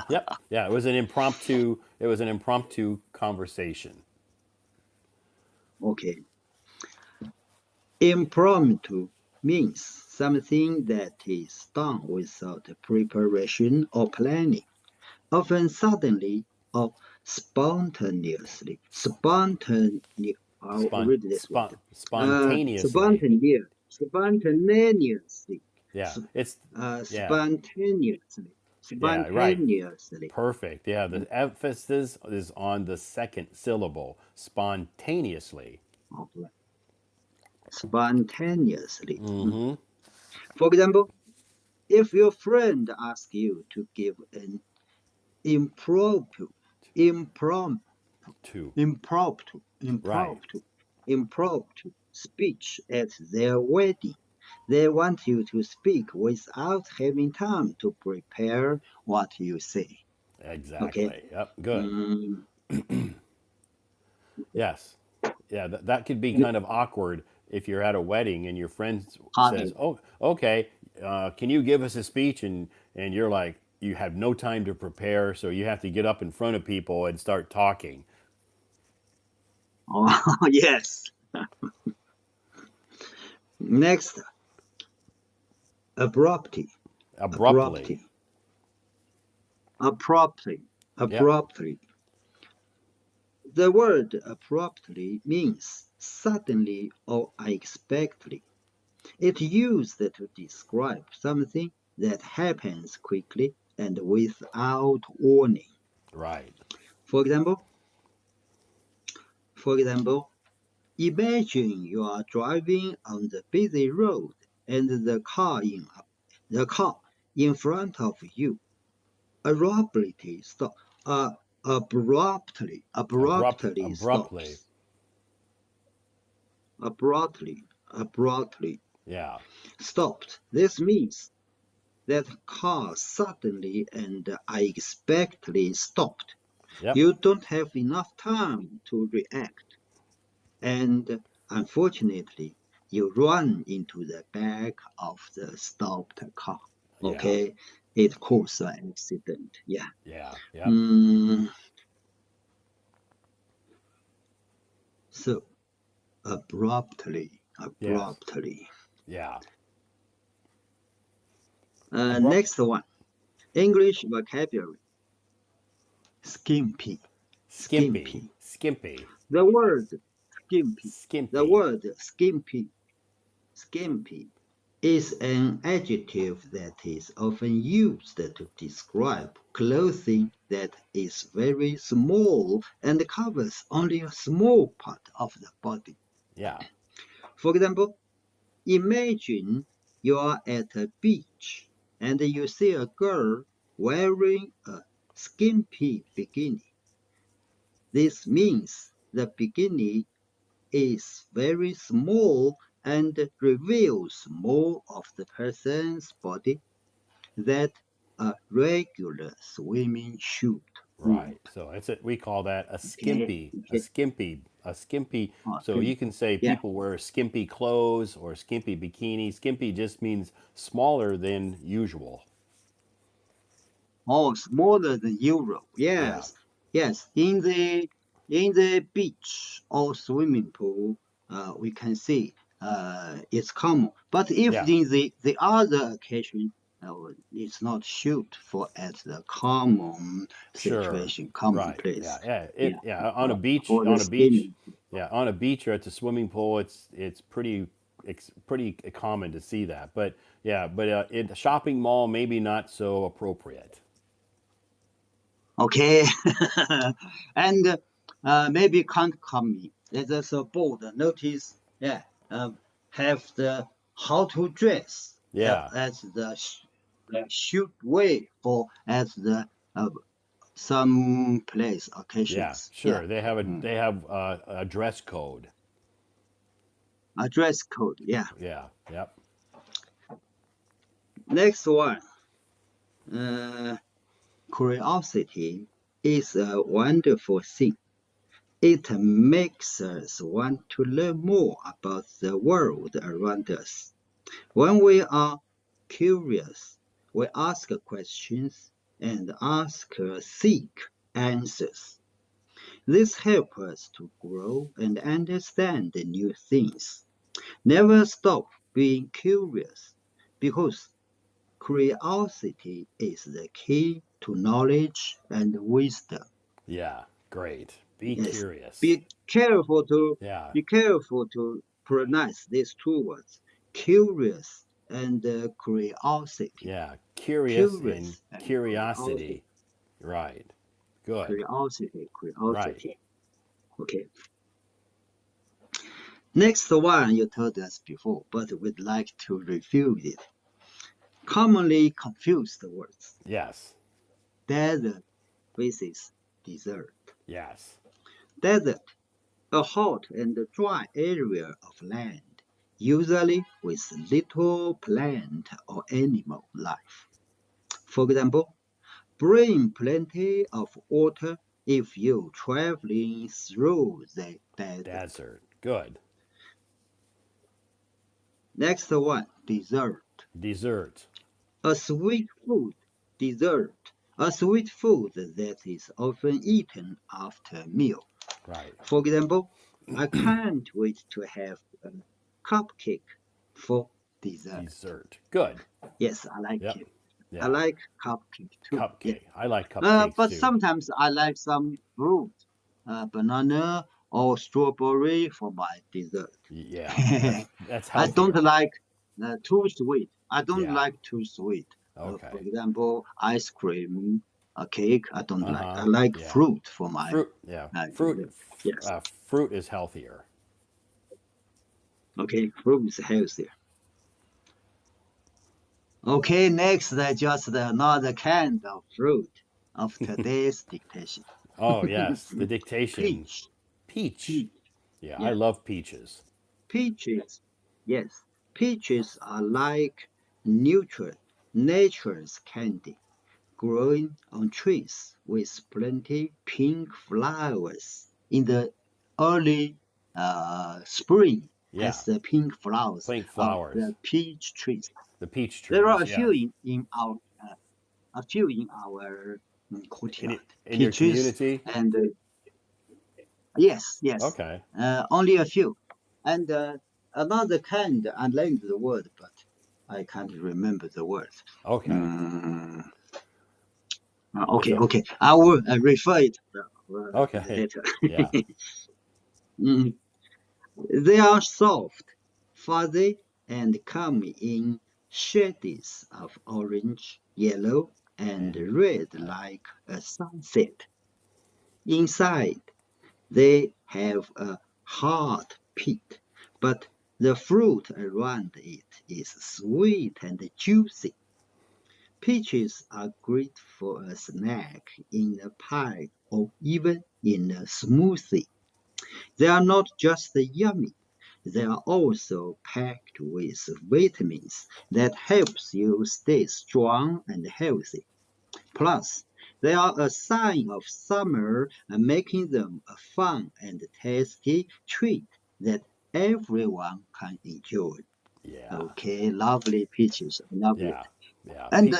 Yep. Yeah, it was an impromptu conversation. Okay. Impromptu means something that is done without preparation or planning, often suddenly or spontaneously. I'll read this word. Spontaneously. Spontaneously. Yeah. It's yeah. Spontaneously. Yeah, right. Spontaneously. Perfect. Yeah, the emphasis is on the second syllable, spontaneously. Okay. Spontaneously. Mm-hmm. For example, if your friend asks you to give an impromptu, impromptu, Two. impromptu, Right. impromptu, impromptu speech at their wedding. They want you to speak without having time to prepare what you say. Okay. Exactly. Yep. Good. Mm, Yes. Yeah, that could be kind of awkward if you're at a wedding and your friend says, party. "Oh, okay, can you give us a speech?" and you're like, you have no time to prepare, so you have to get up in front of people and start talking Oh, yes. Next, abruptly, abruptly. abruptly, abruptly, Yep. abruptly. The word abruptly means suddenly or unexpectedly. It's used to describe something that happens quickly and without warning. Right. For example, for example, imagine you are driving on the busy road and the car in front of you abruptly stop, uh, abruptly Abruptly. stops, abruptly Yeah. stopped. This means that car suddenly and unexpectedly stopped. Yep. You don't have enough time to react, and unfortunately, you run into the back of the stopped car. Yeah. Okay, it caused an accident. Yeah. Yeah. Yep. Mm, so Yes. abruptly. Yeah. Abrupt. Next one, English vocabulary, skimpy, Skimpy. skimpy. Skimpy. The word skimpy, the Skimpy. word skimpy is an adjective that is often used to describe clothing that is very small and covers only a small part of the body. Yeah. For example, imagine you are at a beach and you see a girl wearing a skimpy bikini. This means the bikini is very small and reveals more of the person's body than a regular swimming suit would. Right. So it's we call that Okay, a okay. skimpy a skimpy. Oh, So you can say yeah. people wear skimpy clothes or skimpy bikini. Skimpy just means smaller than usual. Oh, smaller than Europe. Yeah, Yes, yes. In the beach or swimming pool, we can see it's common. But if yeah, in the other occasion, it's not shoot for at the common sure, situation, right, yeah, commonplace. yeah. Yeah, Yeah, on a beach, for the swimming. yeah, on a beach or at the swimming pool, it's pretty common to see that. But yeah, but in a shopping mall, maybe not so appropriate. Okay, and maybe can't come in. There's a board. Notice, yeah, have the how to dress Yeah, as the shoot way for as the some place yeah, occasions. Yeah, sure. They have mm. a dress code. A dress code. Yeah. Yeah, yep, Next one, uh, curiosity is a wonderful thing. It makes us want to learn more about the world around us. When we are curious, we ask questions and seek answers. This helps us to grow and understand the new things. Never stop being curious because curiosity is the key to knowledge and wisdom. yeah. Great. Be Yes, curious. be careful to Yeah, pronounce these two words: curious and curiosity. yeah. Curious and Curious and curiosity. curiosity. Right. Good. Curiosity, Right. curiosity. Okay. Next one you told us before, but we'd like to review it. Commonly confused words. Yes. Desert versus desert. Yes. Desert, a hot and dry area of land, usually with little plant or animal life. For example, bring plenty of water if you're traveling through the desert. Desert. Good. Next one, dessert. Dessert. A sweet food, dessert. A sweet food that is often eaten after a meal. Right. For example, I can't wait to have a cupcake for dessert. Dessert. Good. Yes, I like Yep. it. I Yeah. like cupcake too. Yes. Cupcake. I like cupcakes But too. sometimes I like some fruit, banana or strawberry for my dessert. Yeah. That's I don't healthier. like too sweet. I don't Yeah. like too sweet. For Okay. example, ice cream, a cake. I don't Uh like. huh. I like Yeah. fruit for my Fruit. Yeah. dessert. Yes. Fruit is healthier. Okay, fruit is healthier. Okay, next, just another kind of fruit of today's dictation. Oh yes. The dictation. Peach. Peach. Peach. Yeah. I Yeah. love peaches. Peaches. Yes. Peaches are like nature's candy, growing on trees with plenty pink flowers. In the early spring, Yeah. has the pink flowers Pink of flowers. the peach trees. The peach There are trees. Yes. a few in our courtyard. In your Peaches community. and yes, yes, Okay. only a few. And another kind, I learned the word, but I can't remember the word. Okay. Mm, It's okay, a okay. I will refer it okay. later. Yeah. Mm, they are soft, fuzzy, and come in shades of orange, yellow, and And red right. like a sunset. Inside, they have a hard pit, but the fruit around it is sweet and juicy. Peaches are great for a snack in a pie or even in a smoothie. They are not just yummy, they are also packed with vitamins that helps you stay strong and healthy. Plus, They are a sign of summer and making them a fun and tasty treat that everyone can enjoy. Yeah, Okay, lovely peaches. I love it. yeah, yeah. And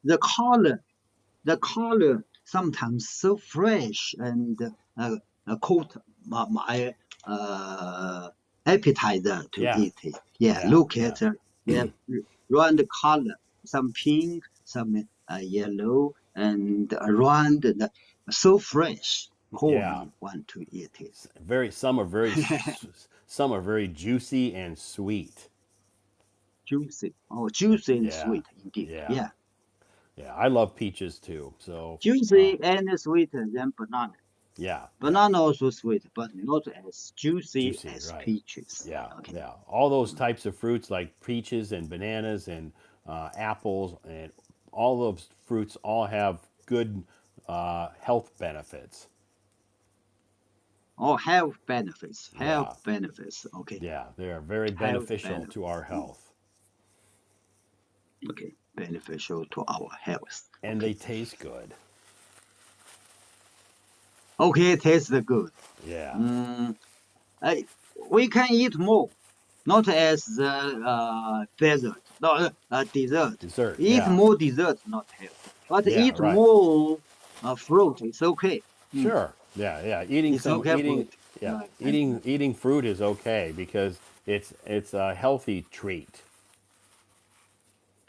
the color sometimes so fresh and caught my uh, appetizer to Yeah, eat it. Yeah, yeah, look yeah, at yeah, round color, some pink, some yellow, and round, and so fresh. Call yeah. me want to eat it. Very some are very juicy and sweet. Juicy, oh, juicy and Yeah, sweet indeed. yeah, Yeah, yeah. I love peaches too. So, juicy and sweeter than banana. yeah, yeah. Banana also sweet, but not as juicy Juicy, as right? peaches. Yeah, Okay. yeah. All those types of fruits like peaches and bananas and apples and all those fruits all have good health benefits. Oh, health benefits. Health Yeah, benefits. Okay. yeah. They are very Health beneficial to benefits. our health, Okay. Beneficial to our health. and Okay. they taste good. Okay, tastes good. Yeah, Mm, I, we can eat more, not as the dessert, no, dessert. dessert. Eat Yeah, more dessert, not healthy. But yeah. eat Right. more fruit. It's okay. Mm, Sure. Yeah, yeah. it's okay, fruit. Yeah, And eating fruit is okay because it's a healthy treat.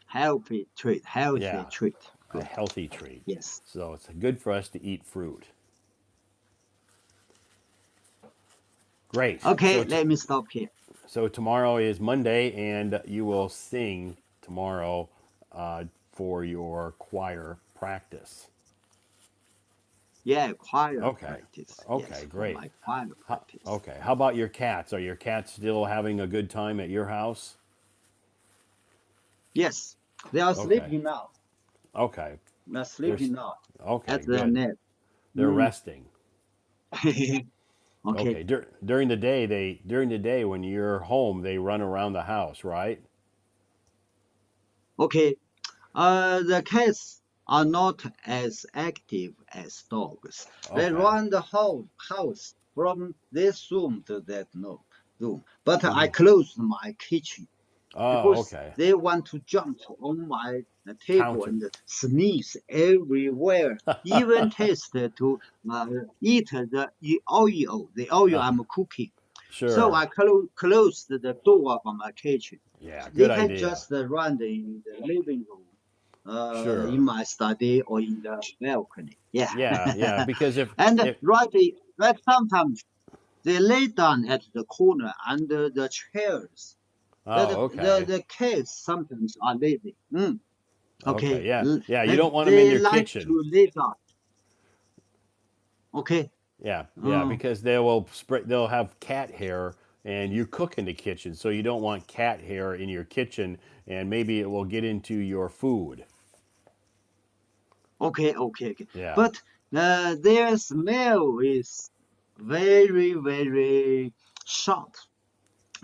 healthy treat. Healthy Yeah, treat. a Good. healthy treat. Yes. So it's good for us to eat fruit. Great. Okay, let me stop here. So tomorrow is Monday, and you will sing tomorrow for your choir practice. Yeah, choir Okay. practice. Okay. Yes, for Great. my choir practice. Okay. How about your cats? Are your cats still having a good time at your house? Yes, they are Okay. sleeping now. Okay. They're There's sleeping now okay. at their Good. nap. They're Mm. resting. Okay, Okay. During the day, when you're home, they run around the house, right? okay. The cats are not as active as dogs. They Okay. run the whole house from this room to that no room. But I Mm-hmm. closed my kitchen Oh, because okay. they want to jump on my table Counter. and sneeze everywhere, even taste to eat the oil Uh, I'm cooking. So sure. I closed the door of my kitchen. Yeah. They Good can idea. just run in the living room, in Sure. my study or in the balcony. Yeah, Yeah. Yeah. Because and if right sometimes they lay down at the corner under the chairs. oh, The kids sometimes are lazy. Okay, okay. Yeah. Yeah. You and don't want them in they your like kitchen. to lay down. Okay. Yeah. Yeah. Uh, Because they will spray. They'll have cat hair, and you cook in the kitchen, so you don't want cat hair in your kitchen, and maybe it will get into your food. okay. Yeah. But their smell is very, very sharp.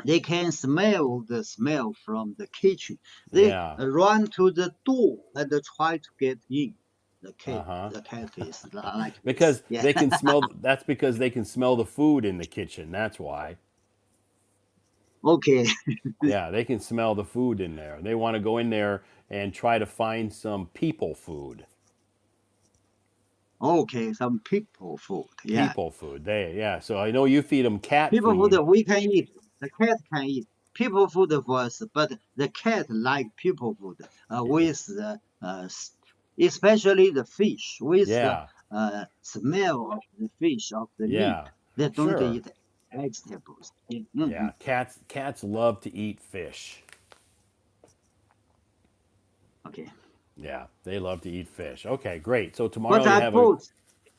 They can smell the smell from the kitchen. They Yeah. run to the door and try to get in. Uh huh. The cat is like this. Because Yeah. they can smell. That's because they can smell the food in the kitchen. That's why. Okay. Yeah, they can smell the food in there. They want to go in there and try to find some people food. Okay. Some people food. Yeah. People food. Yeah. So I know you feed them cat People food food. we can eat. The cat can eat. People food for us, but the cat like people food Yeah. with especially the fish with the Yeah. smell of the fish of the meat. Yeah. They don't Sure. eat vegetables. Yeah. Cats love to eat fish. Okay. Yeah, they love to eat fish. Okay, great. So tomorrow But you I have a bought,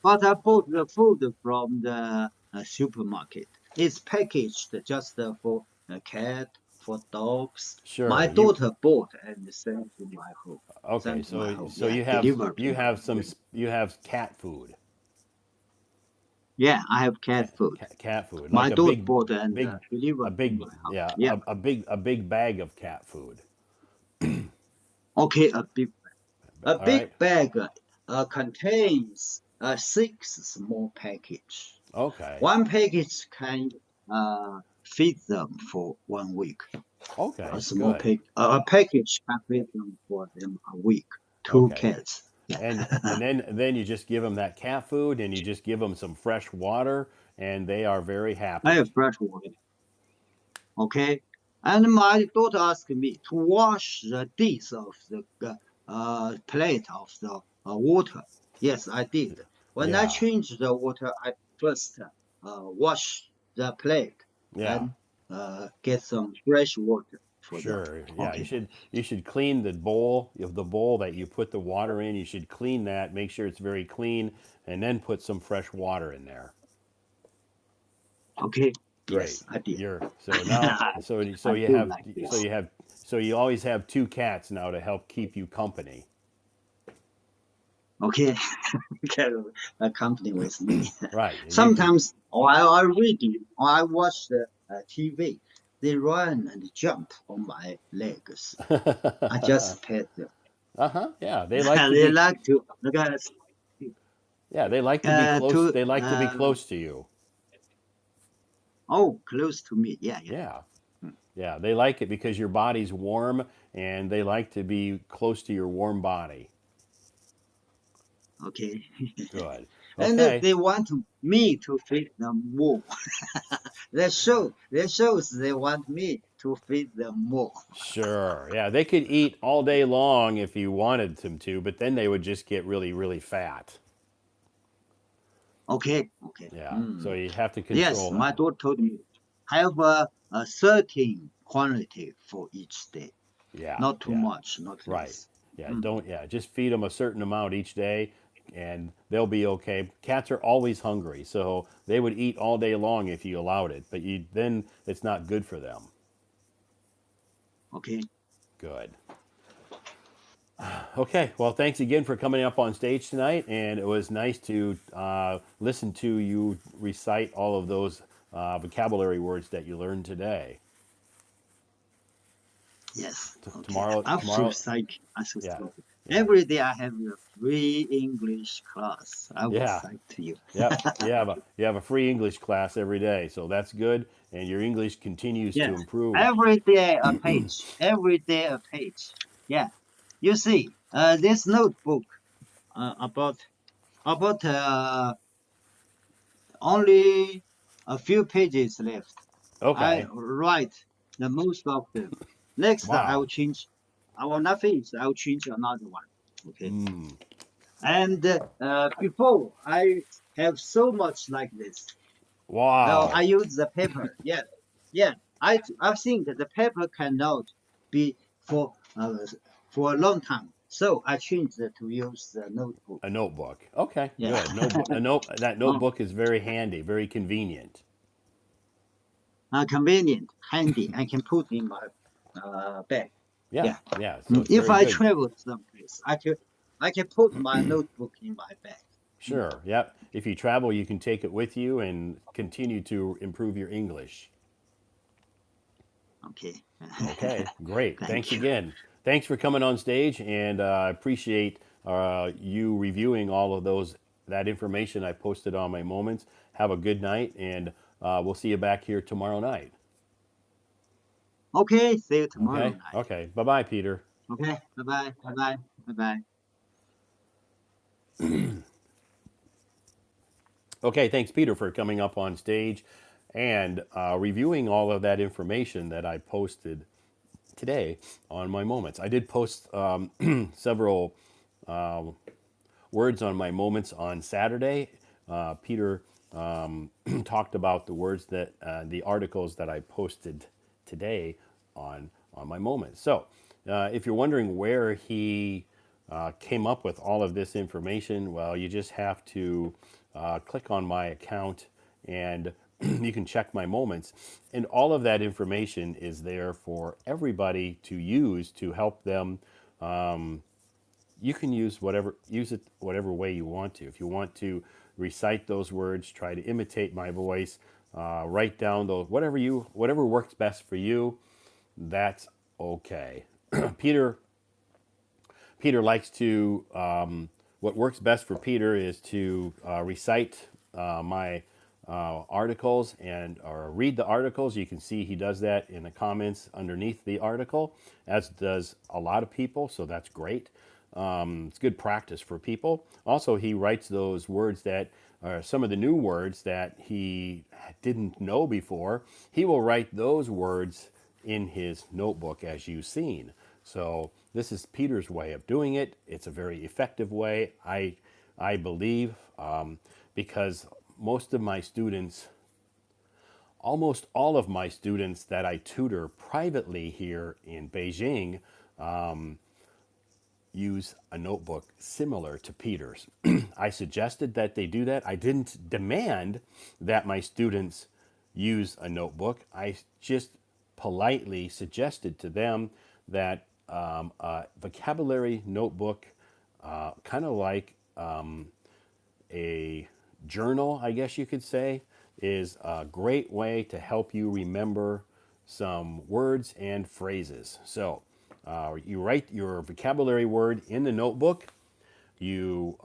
but I bought the food from the supermarket. It's packaged just for a cat, for dogs. sure. My daughter bought and sent to my home. Okay. Sent to my So home. Yeah, you have delivered to you my have home. some you have cat food. Yeah, I have cat food. Cat food My like a daughter bought and big delivered to my house. yeah Yeah. a big bag of cat food. Okay, a All right. big bag. contains 6 small package. Okay. One package can feed them for 1 week. Okay. Good. A package can feed them for them a week. Two Okay. cats. Yeah. And then you just give them that cat food and you just give them some fresh water and they are very I happy. have fresh water. Okay. And my daughter asked me to wash the dish of the plate of the water. Yes, I did. When I Yeah. changed the water, I first wash the plate Yeah. and get some fresh water for them. Sure. Yeah. Okay. You should clean the bowl of the bowl that you put the water in. You should clean that, make sure it's very clean, and then put some fresh water in there. Okay. Great. Yes, I did. You're so now I, so I you do have like this. so you always have two cats now to help keep you company. Okay. Can accompany with me. Right. And you can Sometimes while I reading or I watch the TV, they run and jump on my legs. I just pet them. Uh-huh. Yeah. They like to They be like to look at yeah, they like to be close. to They like to be close to you. oh close to me. Yeah, yeah. Yeah. Mm, Yeah, they like it because your body's warm and they like to be close to your warm body. okay. Good. And Okay. they want me to feed them more. That shows they want me to feed them more. Sure. Yeah, they could eat all day long if you wanted them to, but then they would just get really, really fat. Okay, okay. Yeah. So Mm. you have to Yes, control my that. daughter told me have a certain quantity for each day. Yeah. Not too Yeah. much, not Right. less. Yeah. Mm. Don't, yeah. Just feed them a certain amount each day and they'll be okay. Cats are always hungry, so they would eat all day long if you allowed it, but you then it's not good for them. Okay. Good. Okay. Well, thanks again for coming up on stage tonight, and it was nice to listen to you recite all of those vocabulary words that you learned today. Yes. Okay. Tomorrow, I'm so tomorrow, psyched. I'm so yeah, psyched. yeah, Every day I have a free English class. I will yeah, cite to you. yep. You have a free English class every day, so that's good, and your English continues to Yes. improve. Every day a page. Every day a page. Yeah. You see, this notebook about only a few pages left. I Okay. write the most of them. Next, I will Wow. change. I will not finish. I will change another one. Okay. Mm. And before I have so much like this. I Wow. use the paper. Yeah, yeah. I think that the paper cannot be for a long time. So I changed it to use the notebook. A notebook. Okay. Yeah. Good. Notebook. That Oh, notebook is very handy, very convenient. convenient, handy. I can put in my bag. Yeah. Yeah. Yeah. So it's If very I good. travel someplace, I can put my notebook in my bag. Mm, Sure. Yep. If you travel, you can take it with you and continue to improve your English. okay. Okay. Great. Thanks Thank you. again. Thanks for coming on stage, and I appreciate you reviewing all of that information I posted on my moments. Have a good night, and we'll see you back here tomorrow night. Okay. See you tomorrow Okay. night. Okay. Bye bye, Peter. Okay. Bye bye. Bye bye. Bye bye. Okay. Thanks, Peter, for coming up on stage and reviewing all of that information that I posted today on my moments. I did post several words on my moments on Saturday. Peter talked about the words that the articles that I posted today on my moments. So, if you're wondering where he came up with all of this information, well, you just have to click on my account and you can check my moments. And all of that information is there for everybody to use to help them. You can use it whatever way you want to. If you want to recite those words, try to imitate my voice, write down those whatever works best for you. That's okay. Peter Peter likes to what works best for Peter is to recite my articles and or read the articles. You can see he does that in the comments underneath the article, as does a lot of people. So that's great. It's good practice for people. Also, he writes those words that are some of the new words that he didn't know before. He will write those words in his notebook, as you've seen. So this is Peter's way of doing it. It's a very effective way, I believe, because most of my students, almost all of my students that I tutor privately here in Beijing, use a notebook similar to Peter's. I suggested that they do that. I didn't demand that my students use a notebook. I just politely suggested to them that a vocabulary notebook, kind of like a journal, I guess you could say, is a great way to help you remember some words and phrases. So you write your vocabulary word in the notebook. You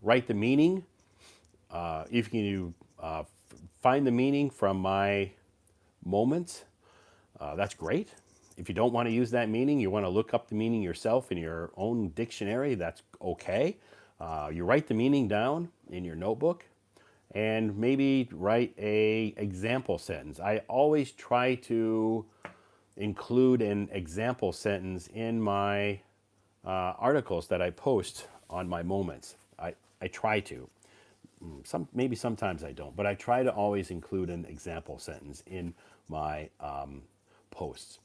write the meaning. If you find the meaning from my moments, that's great. If you don't want to use that meaning, you want to look up the meaning yourself in your own dictionary, that's okay. You write the meaning down in your notebook and maybe write a example sentence. I always try to include an example sentence in my articles that I post on my moments. I try to. Maybe sometimes I don't, but I try to always include an example sentence in my posts.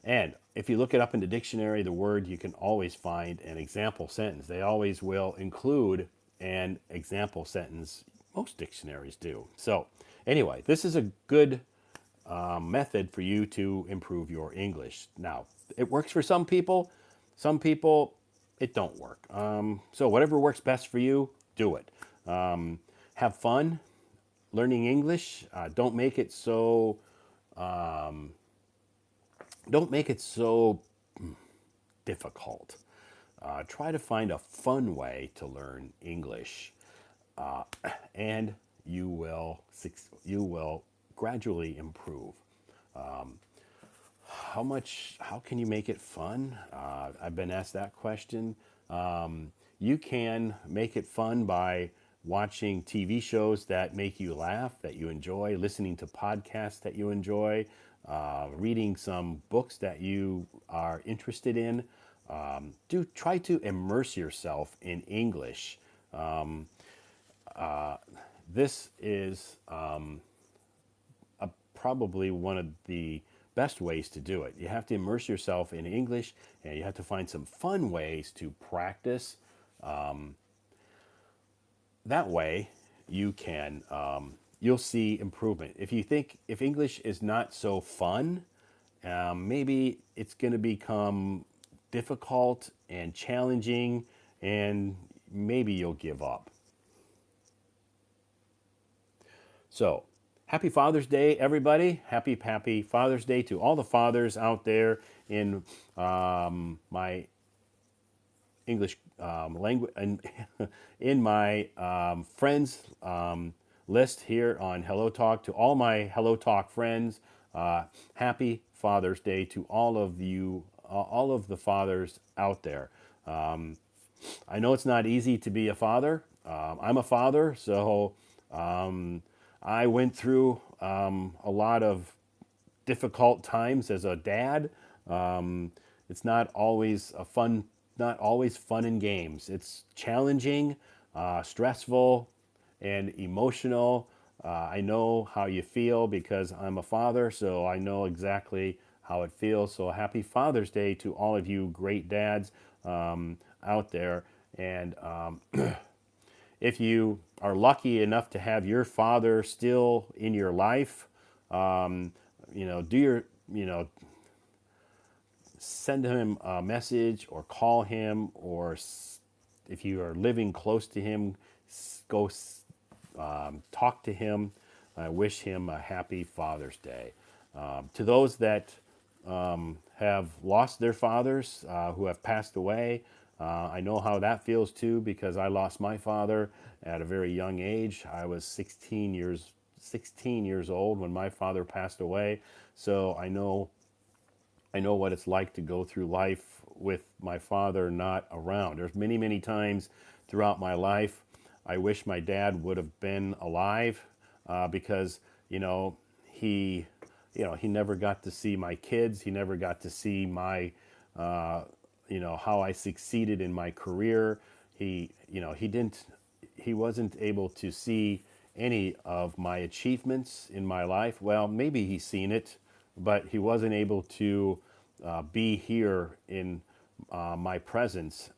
And if you look it up in the dictionary, the word, you can always find an example sentence. They always will include an example sentence. Most dictionaries do. So, anyway, this is a good method for you to improve your English. Now, it works for some people it don't work. So, whatever works best for you, do it. Have fun learning English. Don't make it so difficult. Try to find a fun way to learn English, and you will gradually improve. How can you make it fun? I've been asked that question. You can make it fun by watching TV shows that make you laugh, that you enjoy, listening to podcasts that you enjoy, reading some books that you are interested in. Do try to immerse yourself in English. This is probably one of the best ways to do it. You have to immerse yourself in English, and you have to find some fun ways to practice. That way, you'll see improvement. If English is not so fun, maybe it's going to become difficult and challenging, and maybe you'll give up. So, happy Father's Day, everybody. Happy Father's Day to all the fathers out there in my English language and in my friends list here on Hello Talk. To all my Hello Talk friends, happy Father's Day to all of you, all of the fathers out there. I know it's not easy to be a father. I'm a father, so I went through a lot of difficult times as a dad. It's not always fun and games. It's challenging, stressful, and emotional. I know how you feel because I'm a father, so I know exactly how it feels. So happy Father's Day to all of you great dads out there. And if you are lucky enough to have your father still in your life, do your, send him a message or call him, or if you are living close to him, go talk to him. I wish him a happy Father's Day. To those that have lost their fathers, who have passed away, I know how that feels too because I lost my father at a very young age. I was 16 years old when my father passed away. So I know what it's like to go through life with my father not around. There's many times throughout my life I wish my dad would have been alive because you know he he never got to see my kids. He never got to see my how I succeeded in my career. He didn't he wasn't able to see any of my achievements in my life. Well, maybe he's seen it, but he wasn't able to be here in my presence.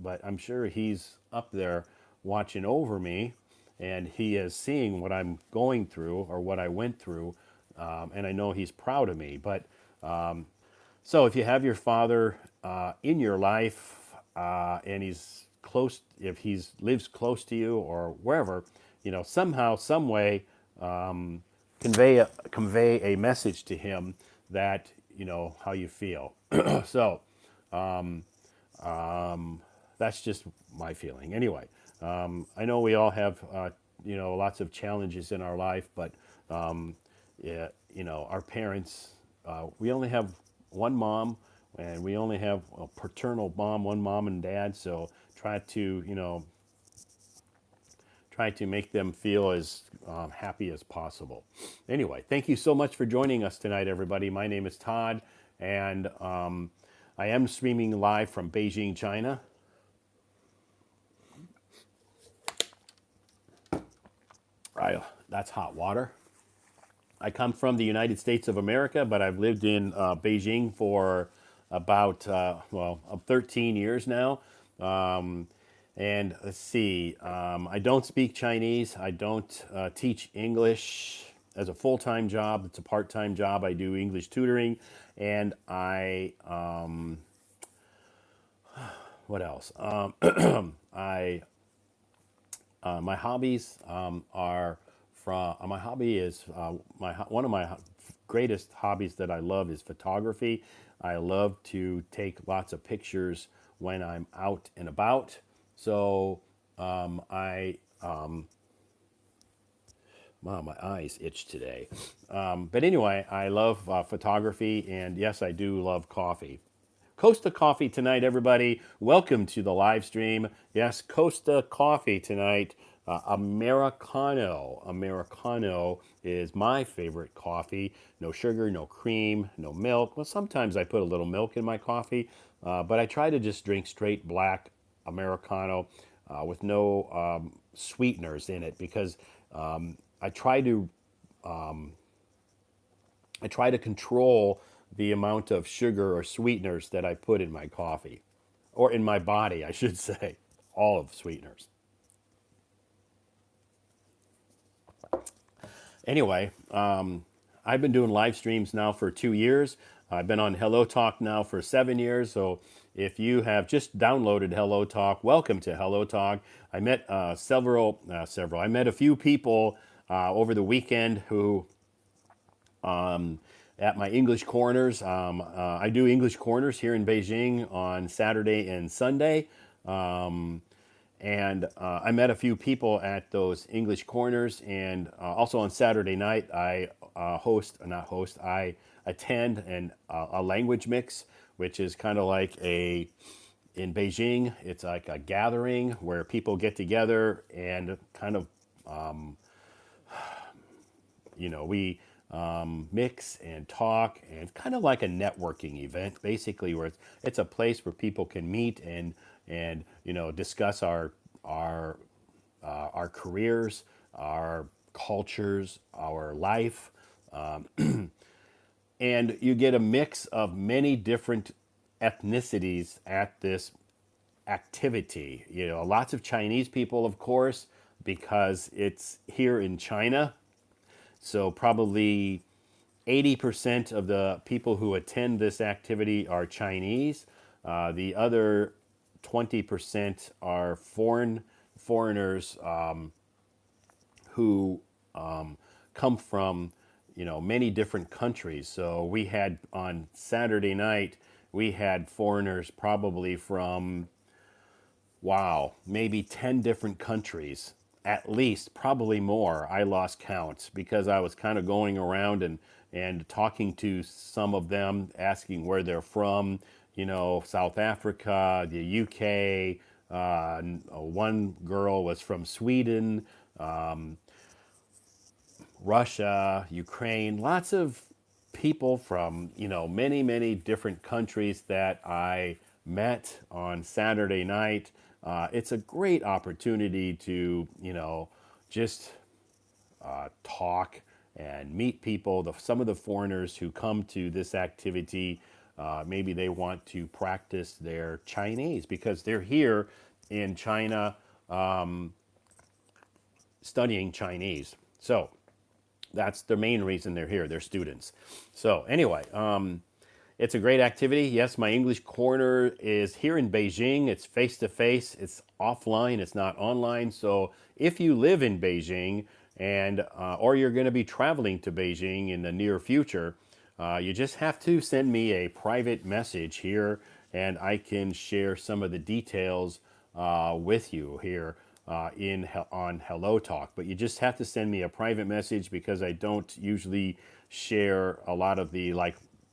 But I'm sure he's up there watching over me, and he is seeing what I'm going through or what I went through, and I know he's proud of me. But so if you have your father in your life and he's close, if he's lives close to you or wherever, somehow, some way, convey a message to him that how you feel. So that's just my feeling. Anyway, I know we all have lots of challenges in our life, but yeah, our parents. We only have one mom, and we only have a paternal mom, one mom and dad. So try to make them feel as happy as possible. Anyway, thank you so much for joining us tonight, everybody. My name is Todd, and I am streaming live from Beijing, China. That's hot water. I come from the United States of America, but I've lived in Beijing for about 13 years now. Um, and let's see, I don't speak Chinese. I don't teach English as a full-time job. It's a part-time job. I do English tutoring, and what else? I my hobbies are from my hobby is one of my greatest hobbies that I love is photography. I love to take lots of pictures when I'm out and about. So I wow, my eyes itch today. But anyway, I love photography, and yes, I do love coffee. Costa Coffee tonight, everybody. Welcome to the live stream. Yes, Costa Coffee tonight. Americano. Americano is my favorite coffee. No sugar, no cream, no milk. Well, sometimes I put a little milk in my coffee, but I try to just drink straight black Americano with no sweeteners in it because I try to I try to control the amount of sugar or sweeteners that I put in my coffee, or in my body, I should say, all of sweeteners. Anyway, I've been doing live streams now for 2 years. I've been on Hello Talk now for 7 years. So if you have just downloaded Hello Talk, welcome to Hello Talk. I met several. I met a few people over the weekend who at my English corners. I do English corners here in Beijing on Saturday and Sunday. And I met a few people at those English corners. And also on Saturday night, I I attend a language mix, which is kind of like in Beijing, it's like a gathering where people get together and kind of we mix and talk, and kind of like a networking event, basically, where it's a place where people can meet and discuss our careers, our cultures, our life, and you get a mix of many different ethnicities at this activity. Lots of Chinese people, of course, because it's here in China. So probably 80% of the people who attend this activity are Chinese. The other 20% are foreigners who come from many different countries. So we had on Saturday night we had foreigners probably from wow, maybe 10 different countries, at least, probably more. I lost count because I was kind of going around and talking to some of them, asking where they're from, South Africa, the UK. One girl was from Sweden, Russia, Ukraine, lots of people from, many, many different countries that I met on Saturday night. It's a great opportunity to, just talk and meet people. Some of the foreigners who come to this activity, maybe they want to practice their Chinese because they're here in China studying Chinese. So that's the main reason they're here. They're students. So anyway, it's a great activity. Yes, my English corner is here in Beijing. It's face to face. It's offline. It's not online. So if you live in Beijing and or you're going to be traveling to Beijing in the near future, you just have to send me a private message here, and I can share some of the details with you here on Hello Talk. But you just have to send me a private message because I don't usually share a lot of the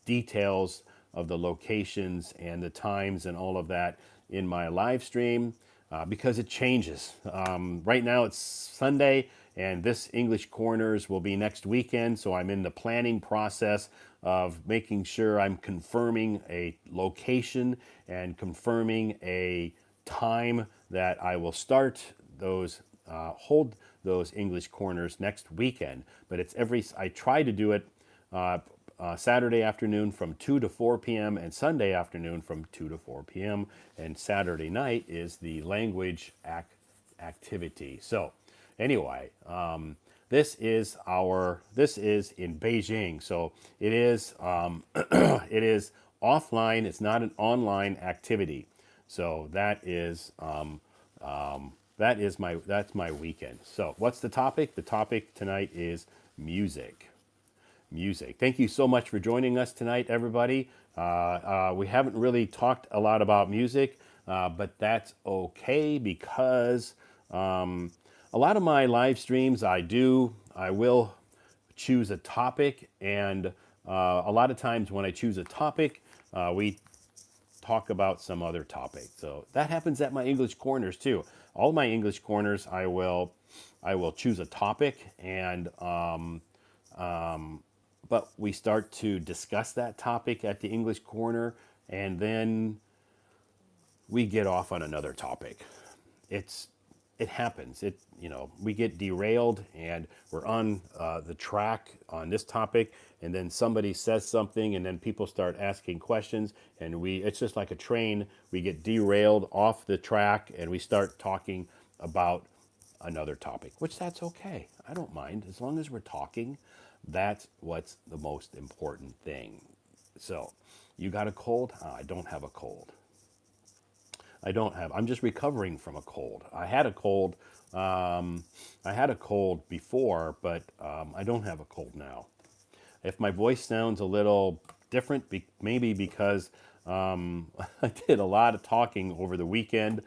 details of the locations and the times and all of that in my live stream because it changes. Right now it's Sunday, and this English Corners will be next weekend, so I'm in the planning process of making sure I'm confirming a location and confirming a time that I will start those hold those English Corners next weekend. But I try to do it uh, Saturday afternoon from 2 to 4 p.m. and Sunday afternoon from 2 to 4 p.m. And Saturday night is the language activity. So, anyway, this is in Beijing. So it is it is offline. It's not an online activity. So that's my weekend. So what's the topic? The topic tonight is music. Music. Thank you so much for joining us tonight, everybody. We haven't really talked a lot about music, but that's okay because a lot of my live streams I will choose a topic, and a lot of times when I choose a topic, we talk about some other topic. So that happens at my English corners too. All my English corners, I will choose a topic, and but we start to discuss that topic at the English corner, and then we get off on another topic. It's it happens. We get derailed, and we're on the track on this topic, and then somebody says something, and then people start asking questions, and it's just like a train. We get derailed off the track, and we start talking about another topic, which that's okay. I don't mind as long as we're talking. That's what's the most important thing. So, you got a cold? I don't have a cold. I'm just recovering from a cold. I had a cold before, but I don't have a cold now. If my voice sounds a little different, maybe because I did a lot of talking over the weekend,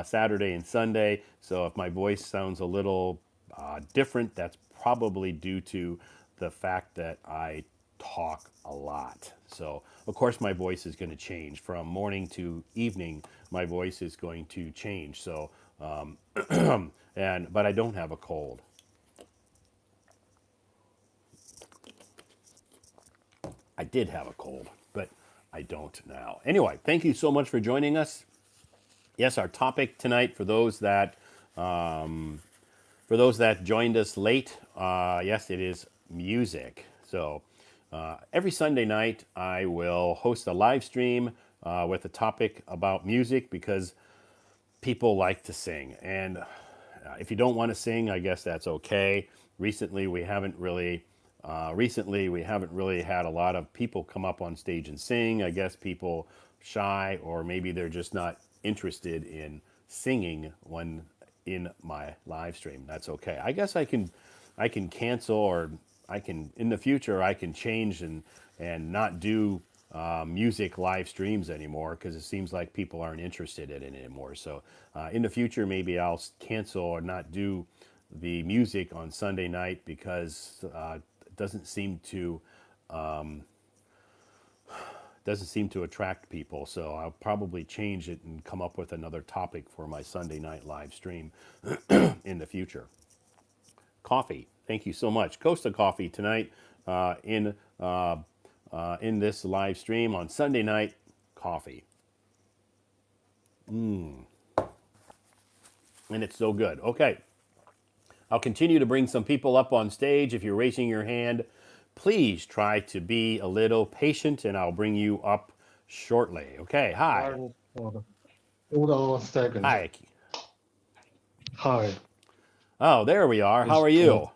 Saturday and Sunday. So if my voice sounds a little different, that's probably due to the fact that I talk a lot. So of course my voice is going to change from morning to evening. My voice is going to change. So but I don't have a cold. I did have a cold, but I don't now. Anyway, thank you so much for joining us. Yes, our topic tonight for those that joined us late, yes, it is music. So every Sunday night, I will host a live stream with a topic about music because people like to sing. And if you don't want to sing, I guess that's okay. Recently we haven't really had a lot of people come up on stage and sing. I guess people shy, or maybe they're just not interested in singing when in my live stream. That's okay. I guess I can cancel, or I can in the future I can change and not do music live streams anymore because it seems like people aren't interested in it anymore. So in the future, maybe I'll cancel or not do the music on Sunday night because it doesn't seem to attract people. So I'll probably change it and come up with another topic for my Sunday night live stream in the future. Coffee. Thank you so much. Costa Coffee tonight in this live stream on Sunday night. Coffee, and it's so good. Okay, I'll continue to bring some people up on stage. If you're raising your hand, please try to be a little patient, and I'll bring you up shortly. Okay. Hi. Hold on a second. Hi. Hi. Oh, there we are. How It's are Todd. you?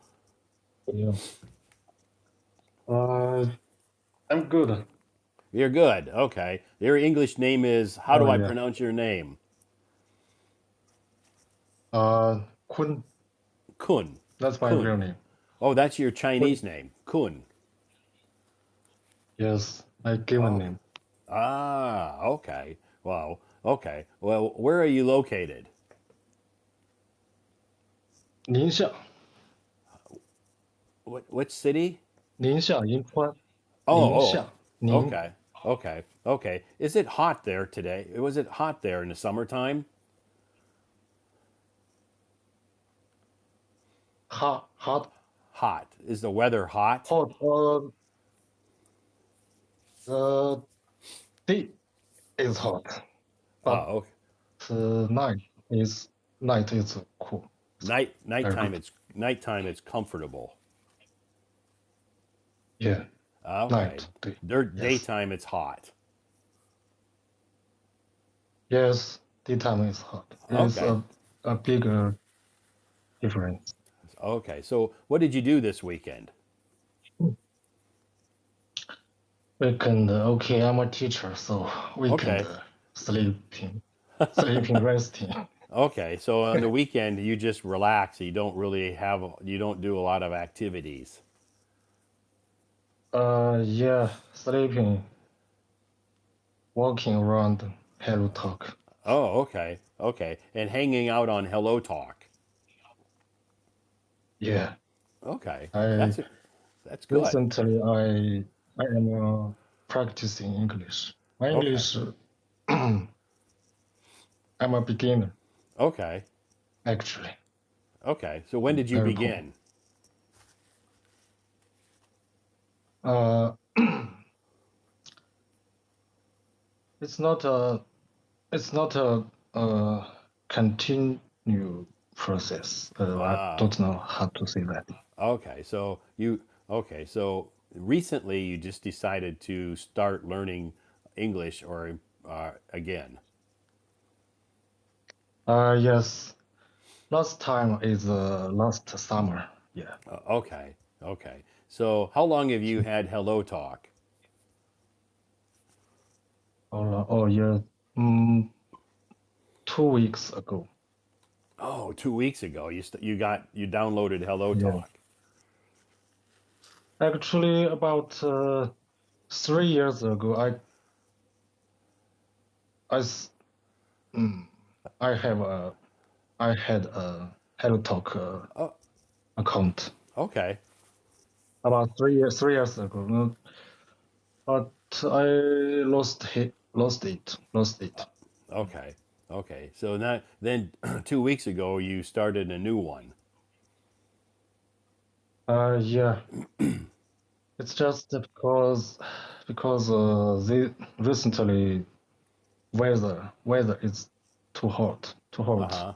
Yeah. Uh, I'm good. You're good. Okay. Your English name is, how Oh do I yeah. pronounce your name? Kun. Kun. That's my real Kun. name. Oh, that's your Kun. Chinese name. Kun. Yes, my given Oh. name. Ah, okay. Well, okay. Well, where are you located? 宁夏, What city? 宁夏, Yinchuan. Oh, 宁夏, oh. Ning. Okay. Okay. Okay. Is it hot there today? Was it hot there in the summertime? Hot. Hot. Is the weather hot? Hot. The day is hot, but Oh, okay. the night is cool. Very good. Nighttime it's comfortable. Yeah. Okay. Night. Day. Yes. Daytime it's hot. Yes. Daytime is hot. It's Okay. a bigger difference. Okay. So, what did you do this weekend? Weekend, okay, I'm a teacher, so weekend Okay. sleeping, resting. Okay, so on the weekend you just relax. You don't do a lot of activities. Yeah, sleeping, walking around, hello talk. Oh, okay, okay, and hanging out on Hello Talk. Yeah, Okay, I that's good. recently I am practicing English. My Okay, English, I'm a beginner okay, actually. okay. So when did you Very poor. begin? Uh, it's not a it's not a continue process. I Ah, don't know how to say that. okay. So recently you just decided to start learning English or again. Yes. Last time is last summer. Yeah. Okay, okay. So how long have you had Hello Talk? Oh yeah. Mm, 2 weeks ago. Oh, 2 weeks ago, you downloaded Hello Yeah. Talk. Actually, about 3 years ago, I s- mm, I have a I had a Hello Talk Oh, account okay, about 3 years ago. But I lost it. okay, okay. So now, then, 2 weeks ago, you started a new one. Yeah. It's just because they recently weather is too hot, too Uh hot. huh.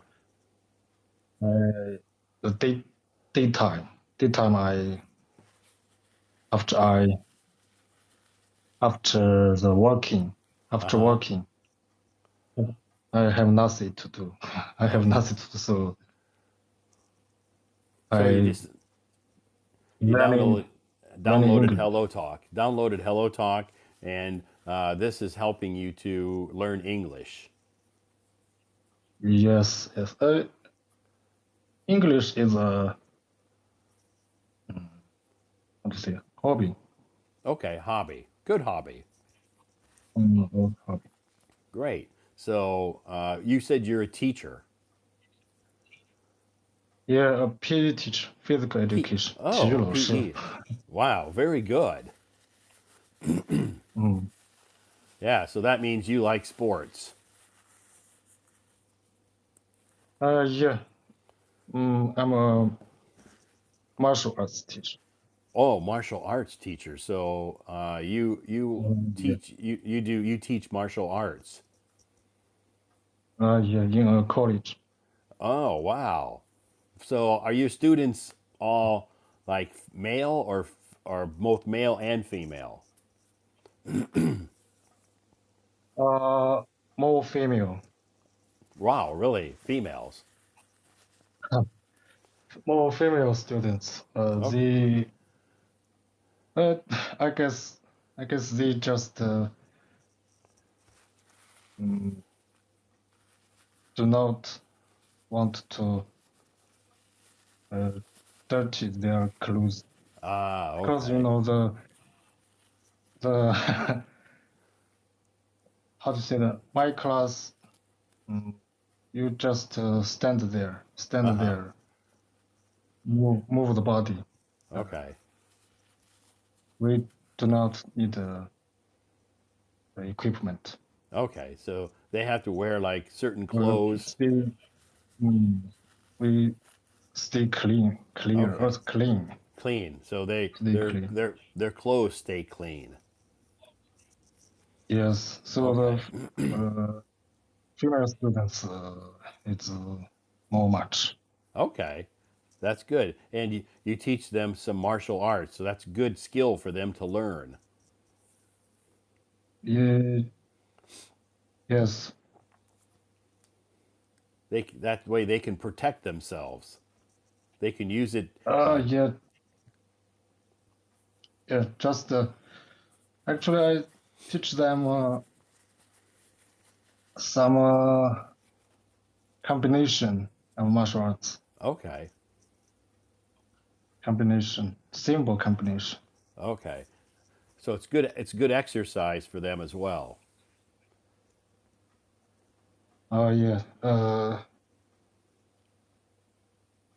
Uh, the daytime after I after the working Uh after huh. working I have nothing to do. I have Okay. nothing to do, so So you I just you learning downloaded English. Hello Talk, and this is helping you to learn English. Yes, yes. English is a how to say hobby. Okay, hobby, good hobby. Old hobby. Great. So you said you're a teacher. Yeah, a PE teacher, physical education, 体育 Oh, 老师。PE. Wow, very good. Mm. Yeah, so that means you like sports. Yeah. I'm a martial arts teacher. Oh, martial arts teacher. So you Yeah. teach you teach martial arts. Yeah, in a college. Oh, wow. So are your students all like male or both male and female? Uh, More female. Wow, really? Females. More female students. Oh, They, uh, I guess, I guess they just mm, do not want to uh, dirty their clothes because okay. the how to say that my class, mm, you just stand Uh-huh. there, move the body. Uh, Okay. we do not need the equipment. Okay. So they have to wear like certain Uh, clothes. still, mm, we stay Okay. clean, Clean. So they stay their clean. their their clothes stay clean. Yes, so Okay. the female students it's more much. Okay. That's good. And you teach them some martial arts, so that's good skill for them to learn. Yeah, yes, That way they can protect themselves. They can use it. yeah, yeah. Just actually, I teach them some combination of martial arts, Okay. symbol combination. Okay. So it's good. It's good exercise for them as well. Oh yeah.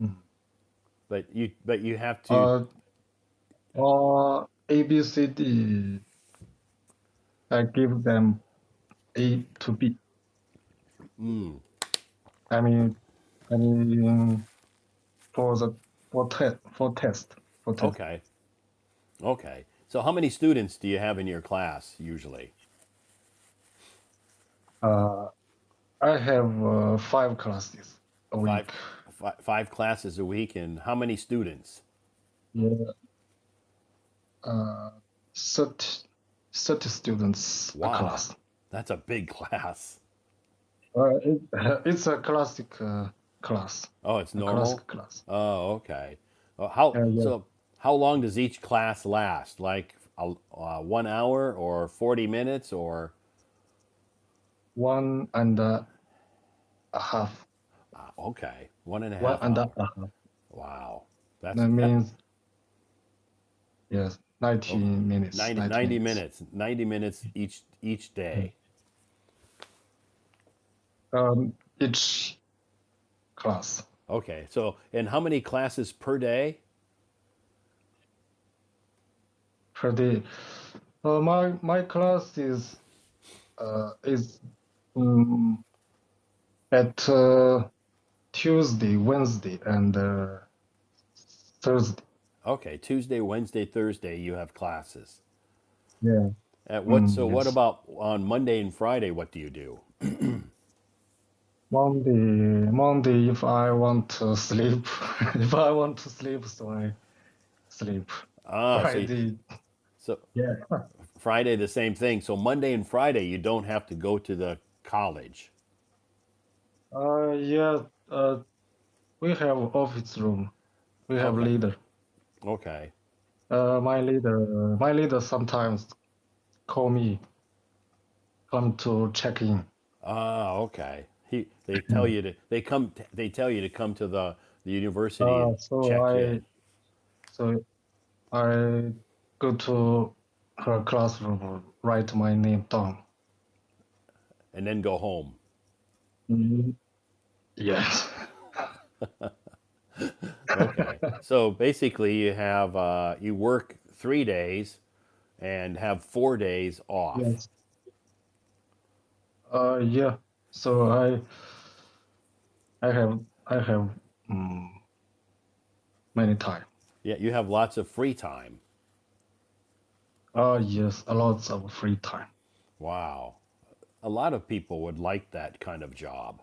Mm. But you have to. Uh, A B C D. I give them A to B. Mm, I mean, I mean for the for test for test. okay. Okay. So how many students do you have in your class usually? Uh, I have 5 classes a Five, week. five classes a week, and how many students? Yeah. Uh, 30, 30 students a Wow, class. that's a big class. It, it's a classic class, Oh, it's a classic normal. class. Oh, okay. How Yeah, so? How long does each class last? Like 1 hour or 40 minutes or? 1.5. Okay, one and a One half and a hour. half. Wow, That that. means yes, 90 Okay, minutes. 90, 90 90 minutes. minutes. 90 minutes each Yeah. day. Each class Okay, so and how many classes per day? per day. My class is um, at Tuesday, Wednesday, and Thursday. Okay, Tuesday, Wednesday, Thursday you have classes. Yeah. What Yes. about on Monday and Friday? What do you do? Monday, if I want to sleep, if I want to sleep, so I sleep. Ah, Friday, so yeah. Friday the same thing. So Monday and Friday you don't have to go to the college. Yeah. We have office room. We have Okay. leader. Okay. My leader sometimes call me, come to check in. Ah, okay. They tell Mm. you to they tell you to come to the university and So check in. I go to her classroom, write my name down. and then go home. Mm, yes. Okay. So basically, you work 3 days and have 4 days off. Yes. Yeah. So I have mm, many time. Yeah, you have lots of free time. Yes, a lot of free time. Wow. A lot of people would like that kind of job.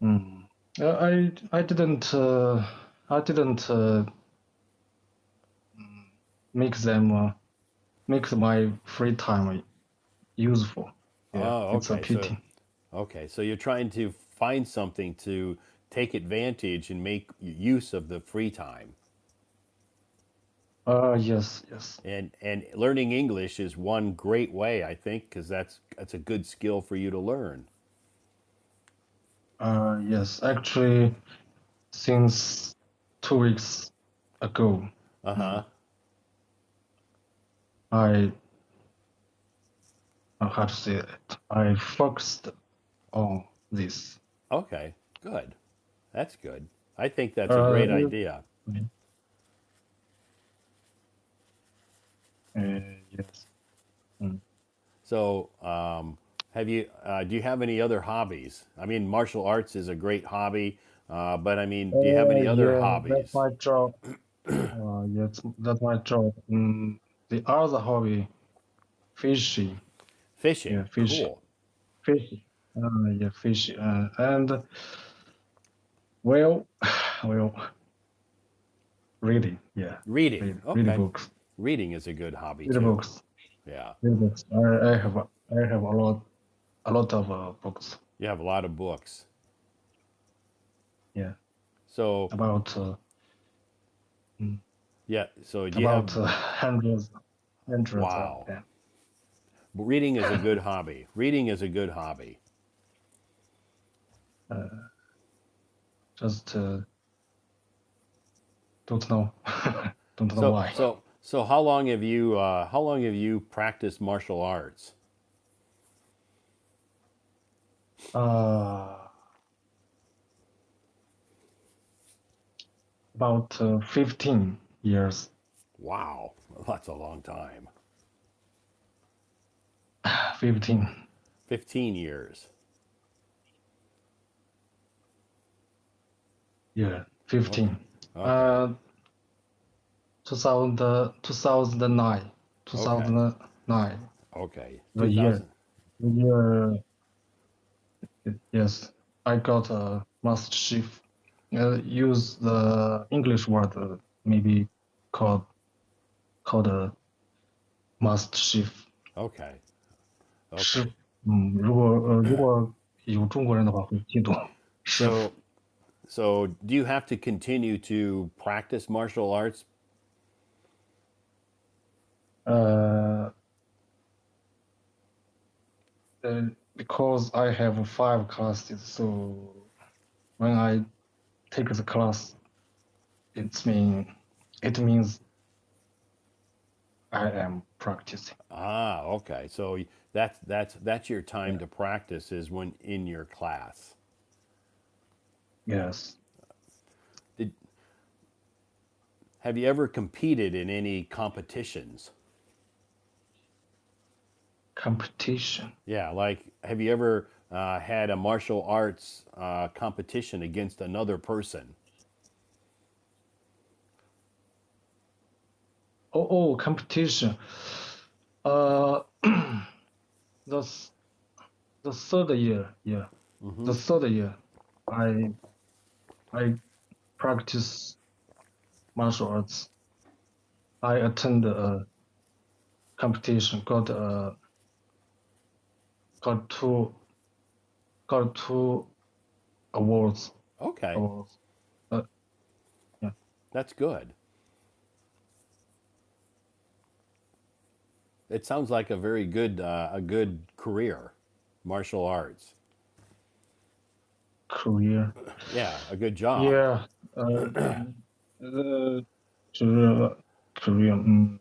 Mm. I didn't make them make my free time useful. Yeah, Oh, it's a okay. So pity. okay, so you're trying to find something to take advantage and make use of the free time. Yes, yes. And learning English is one great way, I think, because that's a good skill for you to learn. Yes. Actually, since 2 weeks ago, Uh-huh. uh, I how to say it? I focused on this. Okay, good. That's good. I think that's a Uh, great idea. yes. Mm. So, do you have any other hobbies? I mean, martial arts is a great hobby, but I mean, do you have any other Yeah, that's hobbies? my job. Yes, that's my job. The other hobby, fishing. Yeah, Fishing, fishing, cool. fishing. Yeah, fishing. And well, well, reading. Yeah, Reading, read okay. books. Reading is a good hobby Read too. books. Yeah, Read books. I have a lot of books. you have a lot of books. Yeah, So, about mm, yeah, so do you have, about hundreds of wow. them. Reading is a good hobby. Reading is a good hobby. Uh, just don't know, don't know So, why. so how long have you practiced martial arts? Uh, about 15 years. Wow, that's a long time. 15. 15 years. Yeah, Okay. 15. Okay. Uh, 2000, 2009, Okay. 2009, Okay. the year, 2000. the year, yes, I got a master chief. Use the English word, maybe called a master chief. Okay. 师，Okay. 如果有中国人的话会记住师傅。So so do you have to continue to practice martial arts? Uh, because I have 5 classes, so when I take the class, it means I am practicing. Ah, okay. So that's your time Yeah. to practice is when in your class. Yes. Did Have you ever competed in any competitions? Competition. Yeah, like have you ever had a martial arts competition against another person? Competition. Uh, the th- the third year, yeah, Mm-hmm. the third year, I I practice martial arts. I attend a competition, got two got two awards. Okay, Awards. Uh, yeah. that's good. It sounds like a good career, martial arts. Career. Yeah, a good job. Yeah. The career. Career.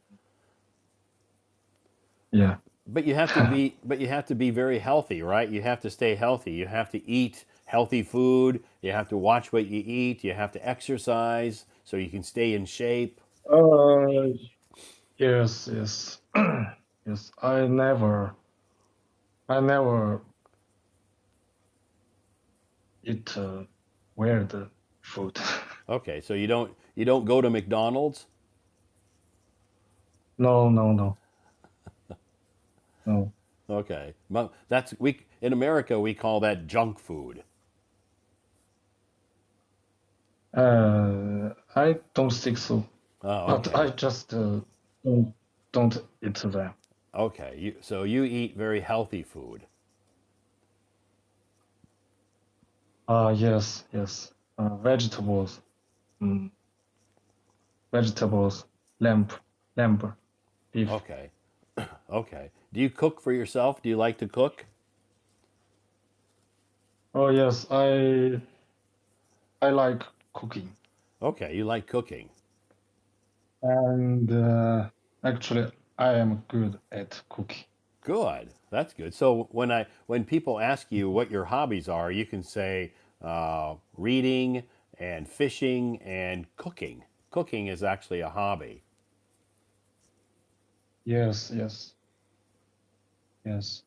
Yeah. but you have to be very healthy, right? You have to stay healthy. You have to eat healthy food. You have to watch what you eat. You have to exercise so you can stay in shape. Uh, yes, yes, yes. I never eat weird food. Okay, so you don't go to McDonald's? No, no, no, no. Okay. Well, that's we in America we call that junk food. I don't think so. Oh, But I okay. just don't eat them. Okay. So you eat very healthy food. Yes, yes. Vegetables, mm, vegetables, lamb, lamb, beef. Okay. Okay. Do you cook for yourself? Do you like to cook? Oh yes, I like cooking, Okay, you like cooking. and actually I am good at cooking. Good. That's good. So when people ask you what your hobbies are, you can say reading and fishing and cooking. Cooking is actually a hobby. Yes, yes, yes.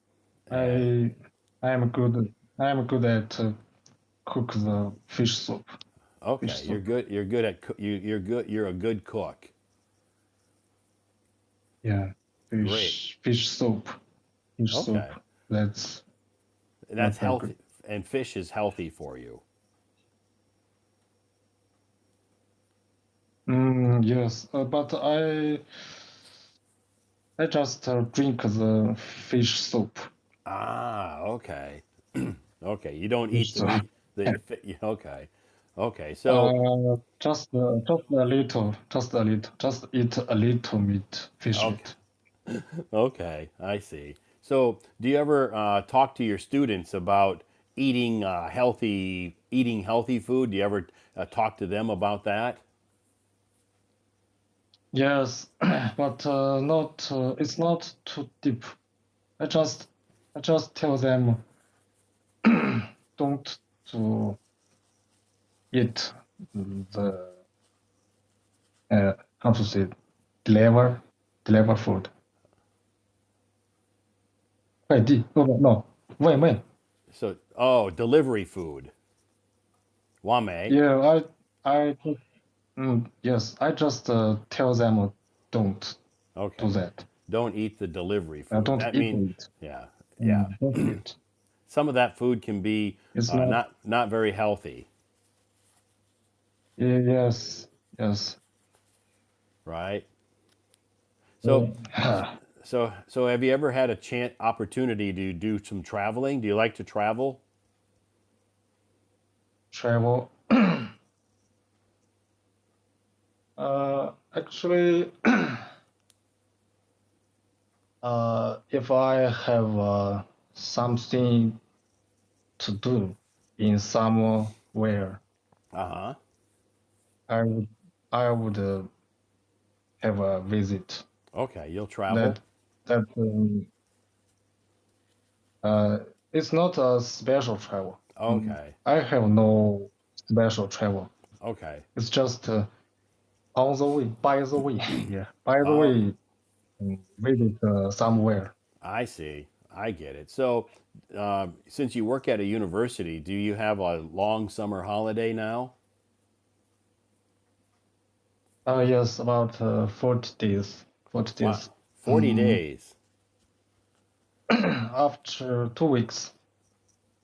And I I am good. I am good at cook the fish soup. Fish okay, you're soup. good. You're good at you're good. You're a good cook. Yeah, Great. fish soup. Fish soup. Okay, That's and that's that's very good. healthy. And fish is healthy for you. Yes, but I just drink the fish soup. Ah, okay. Okay, you don't eat Fish the soup. meat. Okay, okay. So Just a little, just a little, just eat a little meat, fish okay, meat. okay, I see. So do you ever talk to your students about eating healthy food? Do you ever talk to them about that? Yes, but not. It's not too deep. I just, I just tell them don't to eat the how to say deliver deliver food. 快递 no no no 外卖 So oh, delivery food, wame. yeah I just, yes I just tell them don't do Okay, that don't eat the delivery food. don't That eat mean it yeah, yeah. don't eat Some of that food can be it's not not very healthy, yes yes right? So uh, so have you ever had a chance opportunity to do some traveling? Do you like to travel? travel actually if I have something to do in somewhere Uh huh. I would I would have a visit Okay, you'll travel. that that uh, it's not a special travel. Okay, I have no special travel. okay. It's just on the way, by the way, yeah, by the Oh, way, visit somewhere. I see. I get it. So, since you work at a university, do you have a long summer holiday now? Yes, about 40 days. 40 Wow, days. 40 days. After 2 weeks.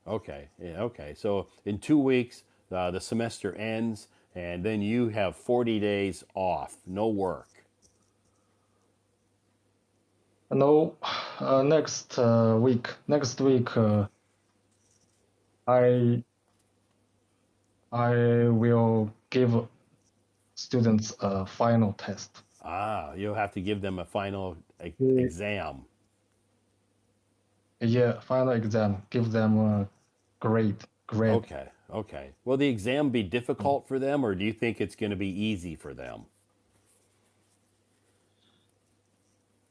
Okay, yeah, okay. So in 2 weeks, the semester ends, and then you have 40 days off, no work. No, next week, I I will give students a final test. Ah, you'll have to give them a final Yeah, exam. yeah, final exam. Give them a grade. Okay, okay. Will the exam be difficult for them, or do you think it's going to be easy for them?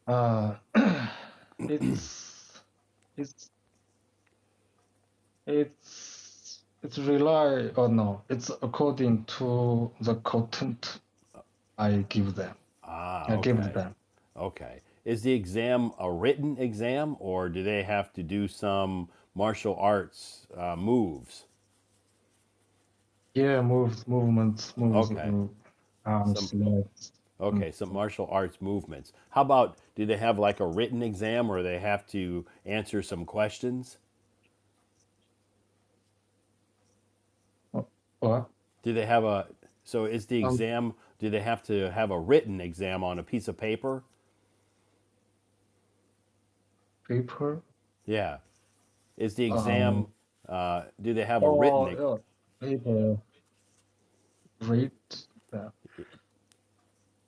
Uh, it's it's it's rely or no, it's according to the content I give them. Ah, I give okay. them. Okay. Is the exam a written exam, or do they have to do some martial arts moves? Yeah, moves, Okay. arms, Some legs. Mm. okay, some martial arts movements. How about, do they have like a written exam where they have to answer some questions? Wha- What? Do they have a so is the Um, exam, do they have to have a written exam on a piece of paper? paper. Yeah. Is the Um, exam do they have a written oh, yeah, paper. Read the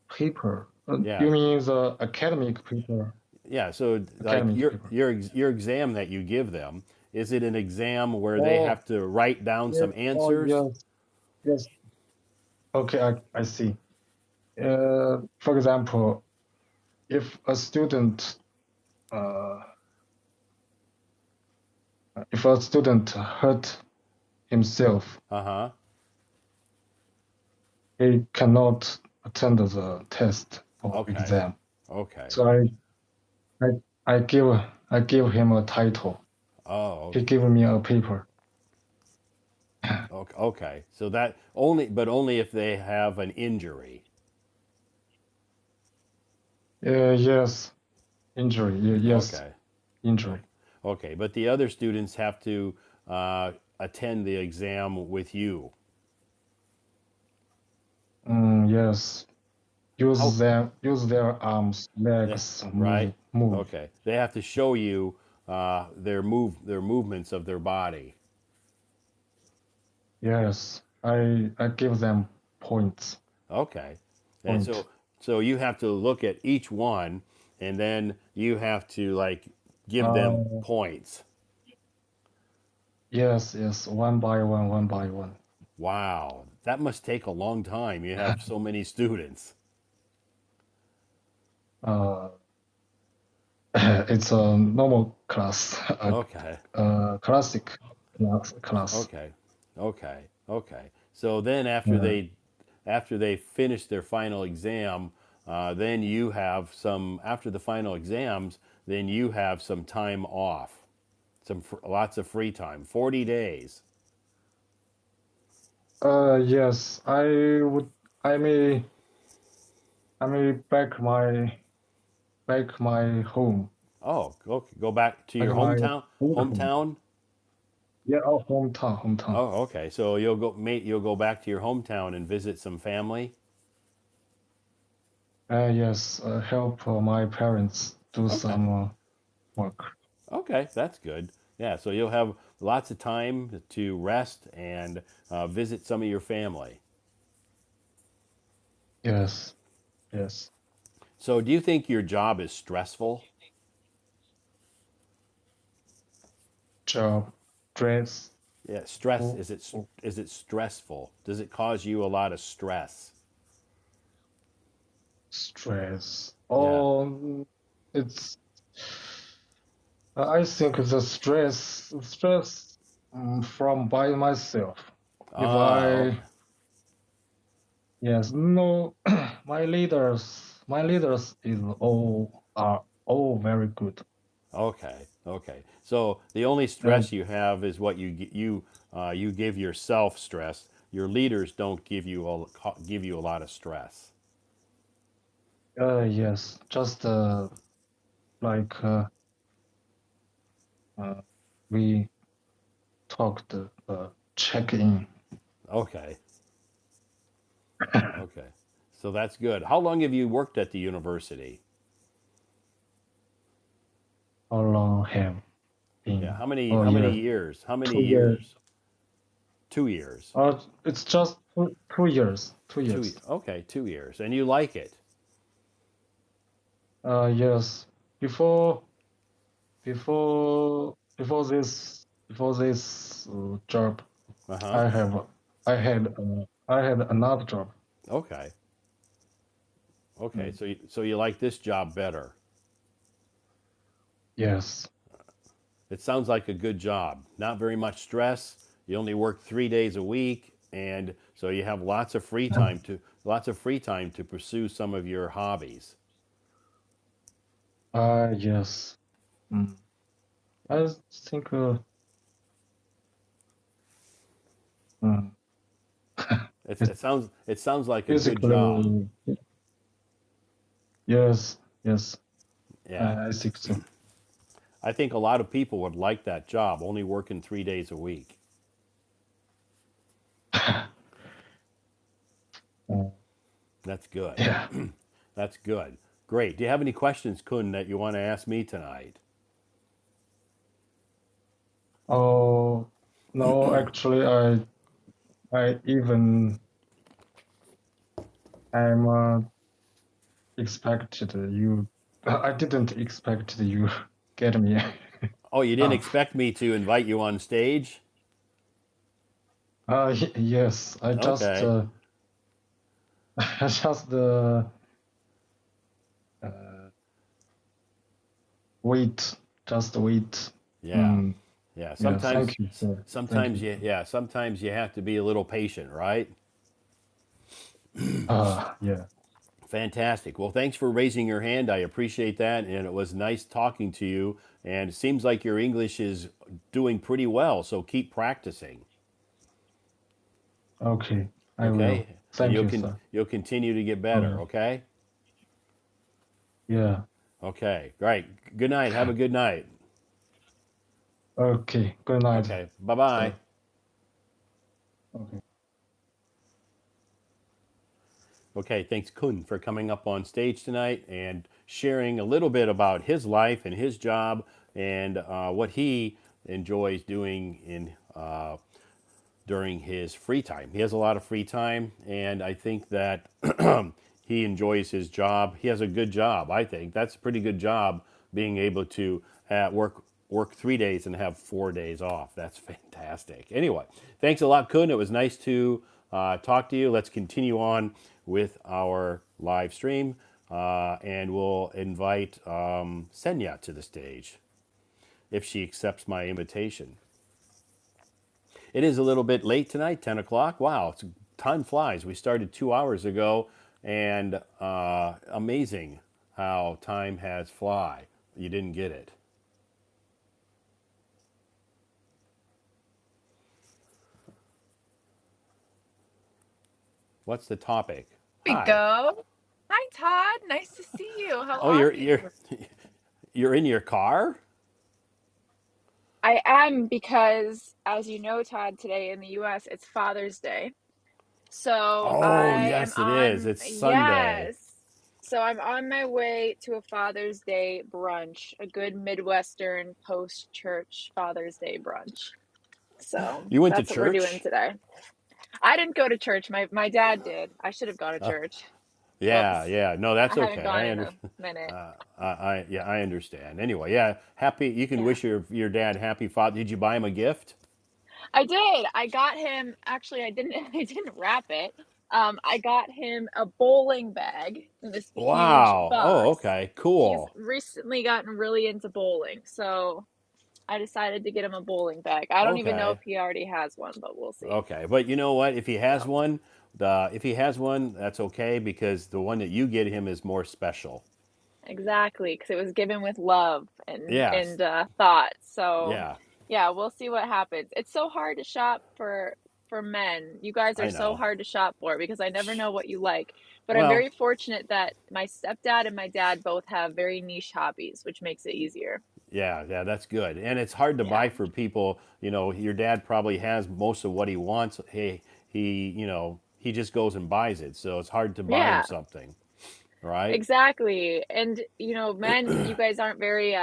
paper. yeah. You mean the academic paper? Yeah, so like Academic paper. your exam that you give them, is it an exam where they Oh, have to write down yeah. some Oh, answers? yes, yes. Okay, I see. For example, if a student, uh, if a student hurt himself, Uh-huh. he cannot attend the test or Okay. exam. Okay. So I, I give him a title. Oh, He okay. give me a paper. Okay. Okay. So that only, but only if they have an injury. Yes, injury. Yes, Okay. injury. Okay. Okay. But the other students have to attend the exam with you. Yes, How? use their arms, Yeah. legs, Right. move. Okay. They have to show you their movements of their body. Yes, I give them points. Okay. And Point. so you have to look at each one, and then you have to like give them Uh, points. yes, one by one, one by one. Wow. That must take a long time. You have so many students. Uh, it's a normal class, Okay. a classic class. Okay. Okay. Okay. So then Uh, after they finish their final exam, then you have some after the final exams, then you have some time off. Lots of free time. 40 days. yes, would, I may, I may back my home, Oh, go back to back your my hometown. old home. Hometown. Yeah, oh, hometown. Oh, okay. So you'll go, mate. You'll go back to your hometown and visit some family. Yes, help my parents do Okay. some work. Okay, that's good. Yeah. So you'll have lots of time to rest and visit some of your family. Yes, yes. So do you think your job is stressful? Job, dress, Yeah. Stress. oh, oh, Is it stressful? Does it cause you a lot of stress? stress. Yeah. Oh, it's. I think the stress from by myself. If Ah. Okay. yes, no, my leaders is all are all very good. Okay, okay. So the only Uh, stress you have is what you give yourself stress. Your leaders don't give you a lot of stress. yes, just like uh, we talked, check in. Okay, okay. So that's good. How long have you worked at the university? How long have Yeah. been? How Oh many yeah, years? How many 2 years. years? 2 years. It's just 2 years. 2 years. Okay, 2 years. And you like it? Yes. Before before this job, Uh huh. I have I had another job. Okay. Okay. Mm. So you like this job better? Yes. It sounds like a good job. Not very much stress. You only work 3 days a week, and so you have lots of free time to pursue some of your hobbies. Yes. Mm. I think mm, it's It sounds like a good job. physically, yes, yes, Yeah. I think so. I think a lot of people would like that job, only working 3 days a week. Uh, That's good. yeah. That's good. Great. Do you have any questions, Kun, that you want to ask me tonight? Oh, no, actually, I even I'm expected you. I didn't expect you get me. Oh, you didn't uh, expect me to invite you on stage? yes, I just Okay. I just uh, wait, just wait. Yeah. Mm, Yeah. yeah, thank you, sir. Thank you. Sometimes you have to be a little patient, right? Yeah. Fantastic. Well, thanks for raising your hand. I appreciate that. And it was nice talking to you. And it seems like your English is doing pretty well. So keep practicing. Okay, I will. Okay. And Thank you, sir. you'll continue to get better. Okay. Okay. Yeah. Okay. Great. Good night. Have a good night. Okay. Good night, Okay. Bye bye. sir. Okay. Okay, thanks Kun for coming up on stage tonight and sharing a little bit about his life and his job and what he enjoys doing in during his free time. He has a lot of free time, and I think that he enjoys his job. He has a good job. I think that's a pretty good job, being able to work 3 days and have 4 days off. That's fantastic. Anyway, thanks a lot, Kun. It was nice to talk to you. Let's continue on with our live stream, and we'll invite Senya to the stage if she accepts my invitation. It is a little bit late tonight, 10 o'clock. Wow, time flies. We started 2 hours ago, and amazing how time has fly. You didn't get it. What's the topic? We Hi. go. Hi, Todd. Nice to see you. How Oh, are you're you? you're in your car? I am because, as you know, Todd, today in the US, it's Father's Day. So Oh, I am yes, it is. on, It's Sunday. yes. So I'm on my way to a Father's Day brunch, a good Midwestern post-church Father's Day brunch. So You went to that's what we're doing church? today. I didn't go to church. My dad did. I should have gone to church. Yeah, Whoops. yeah. No, I that's haven't okay. gone I in a understand. minute. Yeah, I understand. Anyway, yeah, happy. You can Yeah. wish your dad happy father. Did you buy him a gift? I did. I got him actually, I didn't I didn't wrap it. I got him a bowling bag in this huge Wow. Oh, box. okay. He's Cool. recently gotten really into bowling, so I decided to get him a bowling bag. I don't even know if Okay. he already has one, but we'll see. Okay. But you know what? So, If he has one, that's okay because the one that you get him is more special. exactly, because it was given with love Yes. and thought. So, Yeah. yeah, we'll see what happens. It's so hard to shop for men. You guys are I so know. hard to shop for because I never know what you like. But I'm Well, very fortunate that my stepdad and my dad both have very niche hobbies, which makes it easier. yeah, yeah, that's good. And it's hard to Yeah. buy for people. Your dad probably has most of what he wants. He just goes and buys it. So it's hard to buy him Yeah, something, right? exactly. And men, you guys aren't very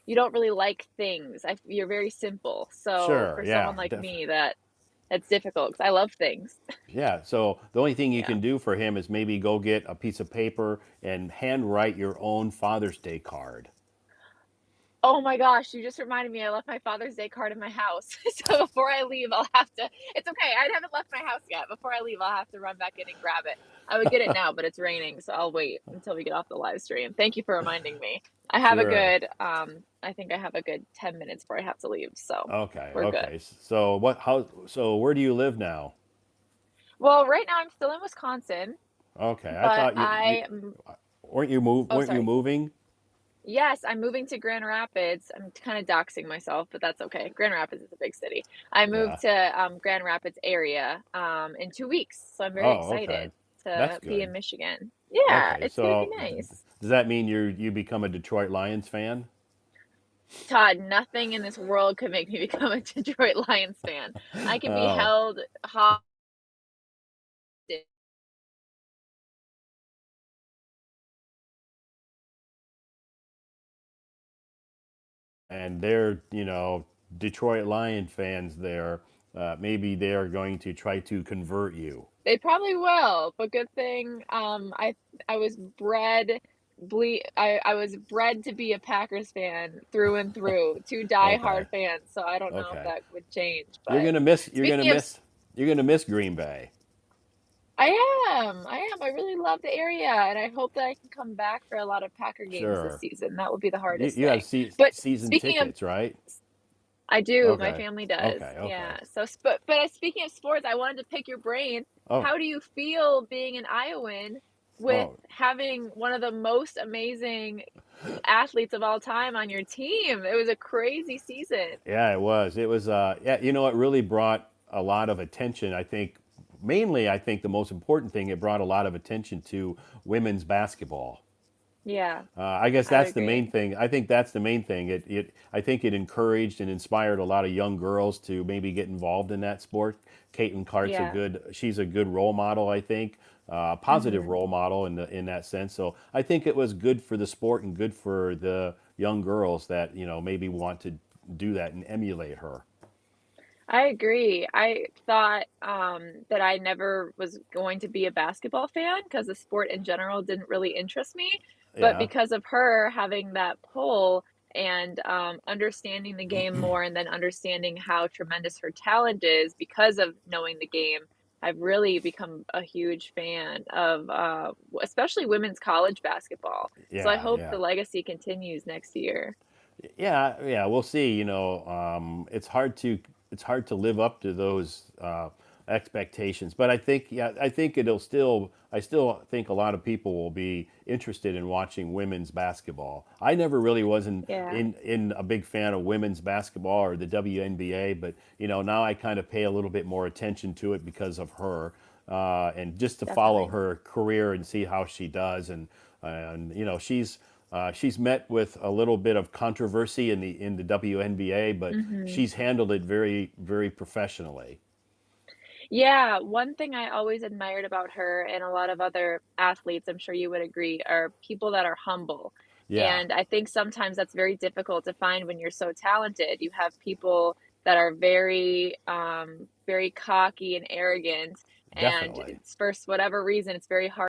you don't really like things. You're very simple. So Sure. for Yeah. someone like me that's difficult because I love things. Yeah. So the only thing you Yeah. can do for him is maybe go get a piece of paper and handwrite your own Father's Day card. Oh my gosh, you just reminded me I left my Father's Day card in my house. So before I leave, I'll have to it's okay, I haven't left my house yet. Before I leave, I'll have to run back in and grab it. I would get it now, but it's raining, so I'll wait until we get off the live stream. Thank you for reminding me. Sure. I think I have a good 10 minutes before I have to leave, so Okay. we're good. Okay. So what? How? So where do you live now? Well, right now I'm still in Wisconsin, Okay. I but thought oh, weren't you sorry. moving? Yes, I'm moving to Grand Rapids. I'm kind of doxing myself, but that's okay. Grand Rapids is a big city. I Yeah. moved to Grand Rapids area in 2 weeks, so I'm very Oh, okay. excited That's to be good. in Michigan. Yeah, Okay. it's gonna be So nice. does that mean you become a Detroit Lions fan? Todd, nothing in this world could make me become a Detroit Lions fan. I can be Oh, held hostage. and they're Detroit Lion fans there. Maybe they are going to try to convert you. They probably will, but good thing I was I was bred to be a Packers fan through and through, 2 Okay. diehard fans, so I don't know if Okay. that would change, You're but gonna miss. You're gonna speaking of miss. You're gonna miss Green Bay. I really love the area, and I hope that I can come back for a lot of Packer games this Sure. season. That would be the You hardest you have thing. But season speaking of tickets, right? I do, my Okay. family does. Okay. Okay. Yeah. So, but speaking of sports, I wanted to pick your brain. Oh. How do you feel being an Iowan with Oh. having one of the most amazing athletes of all time on your team? It was a crazy season. Yeah, it was. It was. Yeah. It really brought a lot of attention. I think, mainly, I think the most important thing, it brought a lot of attention to women's basketball. Yeah, I guess I would that's the agree. main thing. I think that's the main thing. I think it encouraged and inspired a lot of young girls to maybe get involved in that sport. Caitlin Cart's Yeah. she's a good role model, I think, positive Mhm. role model in that sense. So I think it was good for the sport and good for the young girls that, maybe want to do that and emulate her. I agree. I thought that I never was going to be a basketball fan because the sport in general didn't really interest me. But Yeah, because of her having that pull and understanding the game more, and then understanding how tremendous her talent is because of knowing the game, I've really become a huge fan of especially women's college basketball. So I yeah, hope yeah. the legacy continues next year. Yeah, yeah, we'll see. It's hard to live up to those expectations, but I think it'll still. I still think a lot of people will be interested in watching women's basketball. I never really wasn't Yeah, in a big fan of women's basketball or the WNBA, but now I kind of pay a little bit more attention to it because of her, and just to follow definitely. her career and see how she does, and she's met with a little bit of controversy in the WNBA, but Mhm. she's handled it very, very professionally. Yeah, one thing I always admired about her and a lot of other athletes, I'm sure you would agree, are people that are humble. Yeah, And I think sometimes that's very difficult to find when you're so talented. You have people that are very cocky and arrogant, and definitely. it's for whatever reason, it's very hard